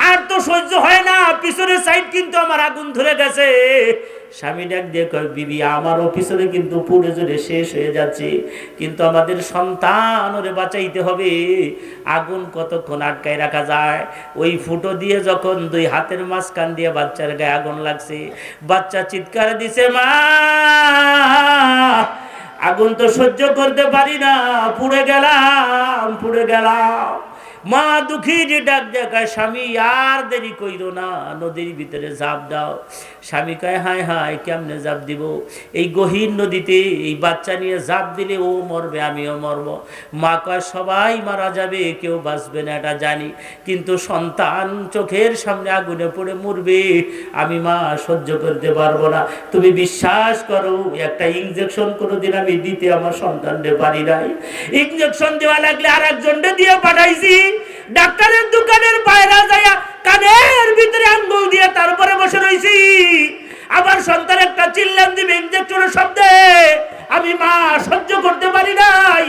আর তো সহ্য হয় না, পিছনের সাইড কিন্তু আমার আগুন ধরে গেছে। স্বামী ডাক দিয়ে কয় বিবি আমারও পিছনে কিন্তু পুড়ে জুড়ে শেষ হয়ে যাচ্ছে, কিন্তু আমাদের সন্তান ওরে বাঁচাইতে হবে, আগুন কতক্ষণ আটকায় রাখা যায়? ওই ফুটো দিয়ে যখন দুই হাতের মাঝখান দিয়ে বাচ্চার গায়ে আগুন লাগছে, বাচ্চা চিৎকার দিছে মা আগুন তো সহ্য করতে পারি না, পুড়ে গেলাম, পুড়ে গেলাম। মা দুঃখী যে ডাক দেখায়, স্বামী আর দেরি কইরো না, নদীর ভিতরে ঝাঁপ দাও। স্বামী কয় হায় হায় কেমনে ঝাঁপ দিব, এই গহীন নদীতে এই বাচ্চা নিয়ে ঝাঁপ দিলে ও মরবে আমিও মরব। মা কয় সবাই মারা যাবে, কেউ বাঁচবে না এটা জানি, কিন্তু সন্তান চোখের সামনে আগুনে পড়ে মরবে, আমি মা সহ্য করতে পারবো না। তুমি বিশ্বাস করো, একটা ইনজেকশন কোনোদিন আমি দিতে আমার সন্তানরে পারি নাই। ইনজেকশন দেওয়া লাগলে আর একজনকে দিয়ে পাঠাইছি, ডাক্তারের দোকানের বাইরে যাইয়া কানের ভিতরে আঙ্গুল দিয়ে তারপরে বসে রইছি। আবার সন্তান একটা চিল্লান দিবে ইনজেকশনের শব্দে, আমি মা সহ্য করতে পারি নাই।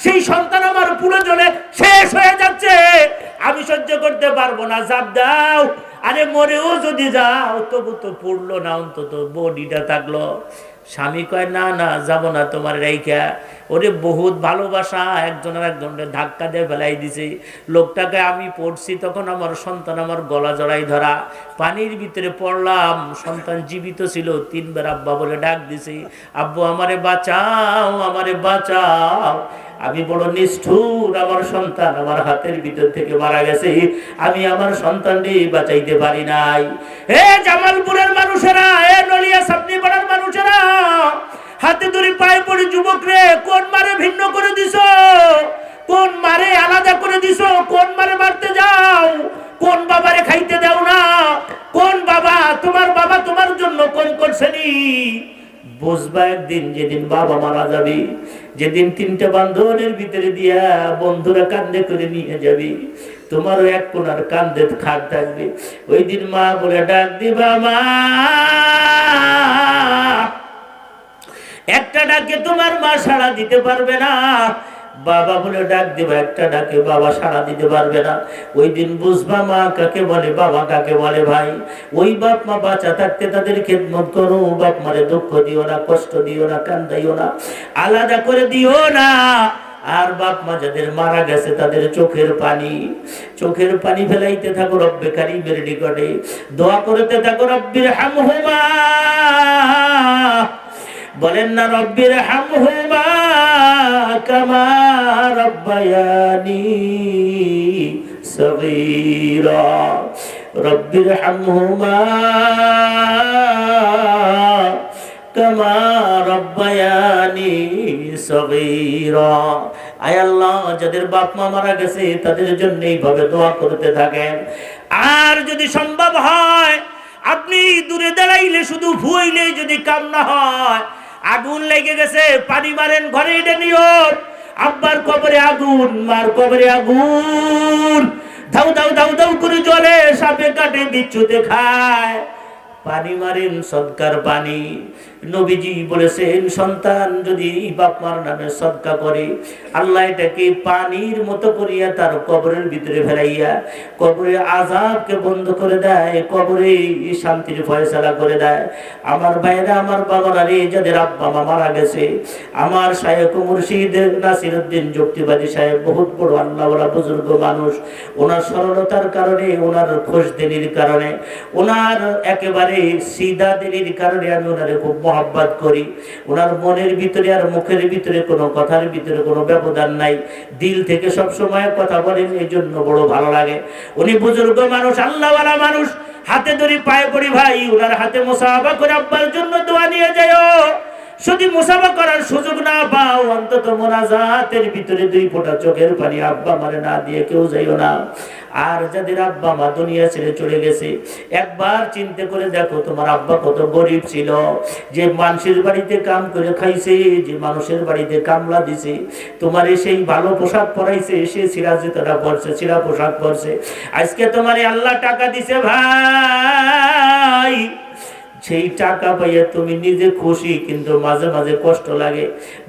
সেই সন্তান আমার পুরো জ্বলে শেষ হয়ে যাচ্ছে, আমি সহ্য করতে পারবো না, ঝাঁপ দাও। আরে মরেও যদি যাও তবু তো পড়লো না, অন্তত বডিটা থাকলো। স্বামী কয় না না যাবো না তোমার রাইখা। ওরে বহুত ভালোবাসা, একজনের একজনের ধাক্কা দিয়ে ফেলাই দিছে। লোকটাকে আমি পড়ছি তখন আমার সন্তান আমার গলা জড়াই ধরা, পানির ভিতরে পড়লাম, সন্তান জীবিত ছিল, 3 বার আব্বা বলে ডাক দিছে, আব্বু আমারে বাঁচাও, আমারে বাঁচাও। আমি বড় নিষ্ঠুর, আমার সন্তান আমার হাতের ভিতর থেকে মারা গেছে, আমি আমার সন্তানকে বাঁচাইতে পারি নাই। হে জামালপুরের মানুষেরা, হে নলিয়া সাপনি পাড়ার মানুষেরা, হাতে ধরে পায়ে পড়ে যুবক রে, কোন মারে ভিন্ন করে দিছ, কোন মারে আলাদা করে দিছ, কোন মারে মারতে যাও, কোন বাবারে খাইতে দাও না, কোন বাবা তোমার জন্য কোন করছেনি। বুঝবা একদিন, যেদিন বাবা মারা যাবে, যেদিন 3টা বান্ধনের ভিতরে দিয়া বন্ধুরা কান্দে করে নিয়ে যাবে, তোমারও এক কোনার কান্দে খাট থাকবে। ওই দিন মা বলে ডাক দিবা, মা একটা ডাকে তোমার মা সাড়া দিতে পারবে না, বাবা বলে ডাক দিবা, একটা ডাকে বাবা সাড়া দিতে পারবে না। ওই দিন বুঝবা মা কাকে বলে, বাবা কাকে বলে। ভাই, ওই বাপ মা বাঁচা থাকতে তাদের খেদমত করো, বাপ মারে দুঃখ দিও না, কষ্ট দিও না, কান্দাইও না, আলাদা করে দিও না। আর বাপ মা যাদের মারা গেছে তাদের চোখের পানি ফেলাইতে থাকো রব্বে কারীমের নিকটে, দোয়া করতে থাকো রব্বির হামহুমা, বলেন না রব্বির হামহুমা কামা রব্বায়ানি সগীরা, রব্বির হামহুমা কামা রব্বায়ানি সগীরা। আয় আল্লাহ, যাদের বাপ মা মারা গেছে তাদের জন্য এইভাবে দোয়া করতে থাকেন। আর যদি সম্ভব হয়, আপনি দূরে দাঁড়াইলে শুধু ভুইলেই যদি কাম না হয়, আগুন লেগে গেছে, পানি মারেন ঘরে, এটা নিয়ত। আব্বার কবরে আগুন, মার কবরে আগুন, ধাউ ধাউ ধাউ ধাউ করে জ্বলে, সাপে কাটে বিচ্ছুতে খায়, পানি মারেন সদকার পানি। নবীজি বলেছেন, সন্তান যদি বাপ মার নামে সদকা করে, আল্লাহ এটাকে পানির মতো করিয়া তার কবরের ভিতরে ফেলাইয়া কবরের আযাবকে বন্ধ করে দেয়, কবরে শান্তির ফয়সালা করে দেয়। আমার ভাইরা, আমার বাবারা রে, যাদের আব্বা মা মারা গেছে, আমার শায়েখ মুর্শিদ নাসিরউদ্দিন যুক্তিবাদী সাহেব বহুত বড় আল্লাহওয়ালা বুজুর্গ মানুষ। ওনার সরলতার কারণে, ওনার খোশদিলির কারণে, ওনার একেবারে সিধা দিলির কারণে আমি ওনারে খুব মহব্বত করি। ওনার মনের ভিতরে আর মুখের ভিতরে কোনো কথার ভিতরে কোনো ব্যবধান নাই, দিল থেকে সব সময় কথা বলেন, এই জন্য বড় ভালো লাগে। উনি বুজুর্গ মানুষ, আল্লাহওয়ালা মানুষ, হাতে ধরে পায়ে পড়ি ভাই, ওনার হাতে মুসাফা করে আব্বার জন্য দোয়া নিয়ে যাও। যদি মুসাফা করার সুযোগ না পাও, অন্তত মোনাজাতের ভিতরে 2 ফোঁটা চোখের পানি আব্বা মারে না দিয়ে কেউ যাইও না। আর যাদের আব্বা মা দুনিয়া ছেড়ে চলে গেছে, একবার চিন্তা করে দেখো তোমার আব্বা কত গরিব ছিল, যে মানুষের বাড়িতে কাম করে খাইছে, যে মানুষের বাড়িতে কামলা দিছে, তোমার সেই ভালো পোশাক পরাইছে, সে ছিঁড়া জুতোটা পরছে, ছিঁড়া পোশাক পরছে। আজকে তোমার আল্লাহ টাকা দিছে ভাই, সেই টাকা পাইয়া তুমি নিজে খুশি, কিন্তু মাঝে মাঝে কষ্ট লাগে।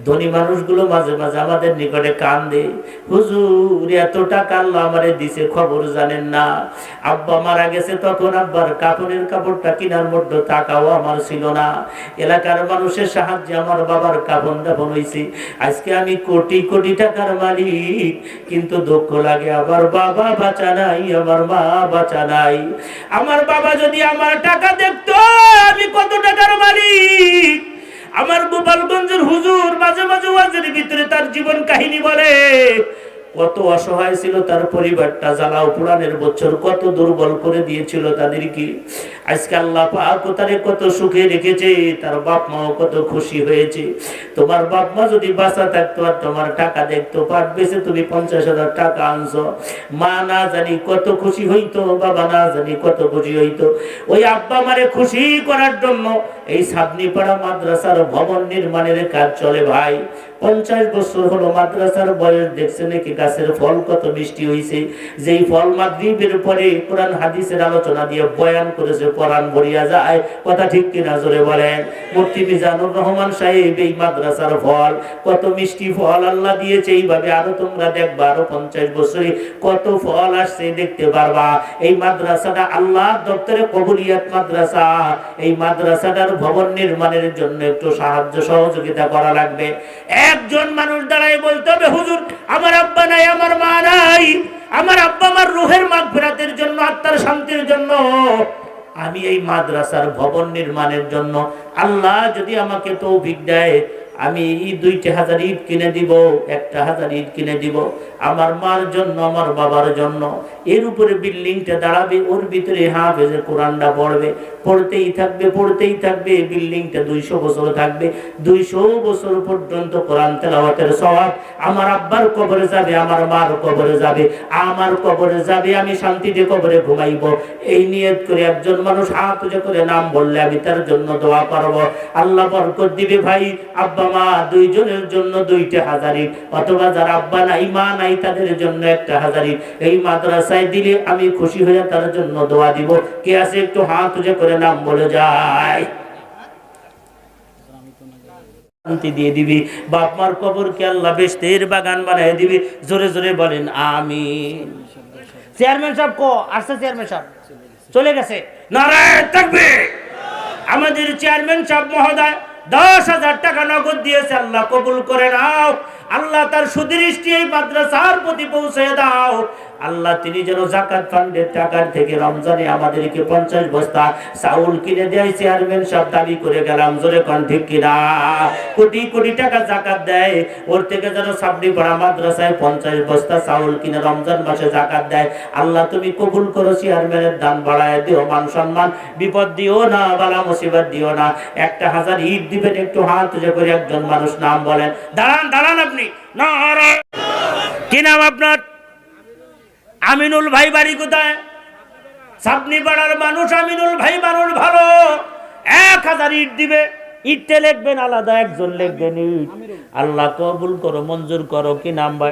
ধনী মানুষগুলো মাঝে মাঝে আমাদের নিকটে কান্দে, হুজুর এত টাকা আল্লাহ আমারে দিছে, খবর জানেন না। আব্বা মারা গেছে তখন আব্বার কাপড়ের কাপড়টা কেনার মধ্যে টাকাও আমার ছিল না। এলাকার মানুষের সাহায্যে আমার বাবার কাপড় দাপন হয়েছে। আজকে আমি কোটি কোটি টাকার মালিক, কিন্তু দুঃখ লাগে আমার বাবা বাঁচা নাই, আমার মা বাঁচা নাই। আমার বাবা যদি আমার টাকা দেখতো আমি কত টাকার মালিক, আমার গোপালগঞ্জের হুজুর মাঝে মাঝে ওয়াজের ভিতরে তার জীবন কাহিনী বলে, কত অসহায় ছিল তার পরিবারটা, জ্বালাও পুরাণের বছর কত দুর্বল করে দিয়েছিল তাদেরকে। আজকে আল্লাহ পাক তারে কত সুখে রেখেছে, তার বাপ মাও কত খুশি হয়েছে। তোমার বাপ মা যদি বাঁচা থাকতো আর তোমার টাকা দেখতো, পাট বেচে তুমি 50,000 টাকা আনছো, মা না জানি কত খুশি হইতো, বাবা না জানি কত খুশি হইতো। ওই আব্বা মারে খুশি করার জন্য এই সাবনিপাড়া মাদ্রাসার ভবন নির্মাণের কাজ চলে ভাই। 50 বছর হলো মাদ্রাসার বয়স, দেখছে নাকি গাছের ফল কত মিষ্টি হয়েছে। যেই ফল মাগরিবের পরে কোরআন হাদিসের আলোচনা দিয়ে বয়ান করেছে, কোরআন ভরিয়া যায়। কথা ঠিক কিনা জোরে বলেন। মুফতি মিজানুর রহমান সাহেব এই মাদ্রাসার ফল, কত মিষ্টি ফল আল্লাহ দিয়েছে। এইভাবে আরো তোমরা দেখবা, আরো 50 বছরে কত ফল আসছে দেখতে পারবা। এই মাদ্রাসাটা আল্লাহ দপ্তরে কবুলিয়াত মাদ্রাসা। এই মাদ্রাসাটার ভবন নির্মাণের জন্য একটু সাহায্য সহযোগিতা করা লাগবে। একজন মানুষ দাঁড়ায় বলতে হবে, হুজুর আমার আব্বা নাই, আমার মা নাই, আমার আব্বা আমার রুহের মাগফিরাতের জন্য, আত্মার শান্তির জন্য আমি এই মাদ্রাসার ভবন নির্মাণের জন্য আল্লাহ যদি আমাকে তৌফিক দেয়, আমি এই 2,000 ইট কিনে দিব, 1,000 ইট কিনে দিব আমার মার জন্য, আমার বাবার জন্য। এর উপরে বিল্ডিংটা দাঁড়াবে, ওর ভিতরে হাফেজে কোরআনটা পড়বে, পড়তেই থাকবে, পড়তেই থাকবে। বিল্ডিংটা 200 বছর থাকবে, 200 বছর পর্যন্ত কোরআন তেলাওয়াতের সওয়াব আমার আব্বার কবরে যাবে, আমার মার কবরে যাবে, আমার কবরে যাবে, আমি শান্তিতে কবরে ঘুমাইব। এই নিয়ত করে একজন মানুষ হাত উঁচু করে নাম বললে আমি তার জন্য দোয়া করব, আল্লাহ বরকত দিবে। ভাই আব্বা মা দুইজনের জন্য 2,000 ইট, অথবা যারা আব্বা নাই মা নাই তাদের জন্য 1,000 ইট এই মাদ্রাসায় দিলে আমি খুশি হয়ে তার জন্য দোয়া দিব। কে আছে একটু হাত উঁচু করে নাম বলে যায়। শান্তি দিয়ে দিবি, বাপ মার কবরকে আল্লাহ বেহেশতের বাগান বানিয়ে দিবি। জোরে জোরে বলেন আমিন। চেয়ারম্যান সাহেব কো আসছে? চেয়ারম্যান সাহেব চলে গেছে। নারায়ে তাকবীর। আমাদের চেয়ারম্যান সাহেব মহোদয় 10,000 টাকা নগদ দিয়েছে, আল্লাহ কবুল করে নাও। আল্লাহ তার সুদৃষ্টি এই মাদ্রাসার প্রতি পৌঁছে দাও। আল্লাহ তিনি যেন যাকাত ফান্ডের টাকার থেকে রমজানে আমাদেরকে 50 বস্তা চাউল কিনে দেয়। চেয়ারম্যান সব দাবি করে গেলাম, জোরে কোন ঠিক কিনা? কোটি কোটি টাকা যাকাত দেয়, ওর থেকে যেন সাবনিপাড়া মাদ্রাসায় 50 বস্তা চাউল কিনে রমজান মাসে যাকাত দেয়। আল্লাহ তুমি কবুল করো, চেয়ারম্যানের দান বাড়ায় দিও, মান সম্মান বিপদ দিও না, বালা মুসিবত দিও না। 1,000 ইট দিবেন, একটু হাত উঁচু করে একজন মানুষ নাম বলেন। দাঁড়ান দাঁড়ান আপনি, না কি নাম আপনার? আমিনুল ভাই, বাড়ি কোথায়? সাবনিপাড়ার মানুষ আমিনুল ভাই, মানুষ ভালো। 1,000 ইট দিবে। ইটতে লিখবেন আলাদা, একজন লিখবেন ইট। আল্লাহ কবুল করো, মঞ্জুর করো। কি নাম ভাই?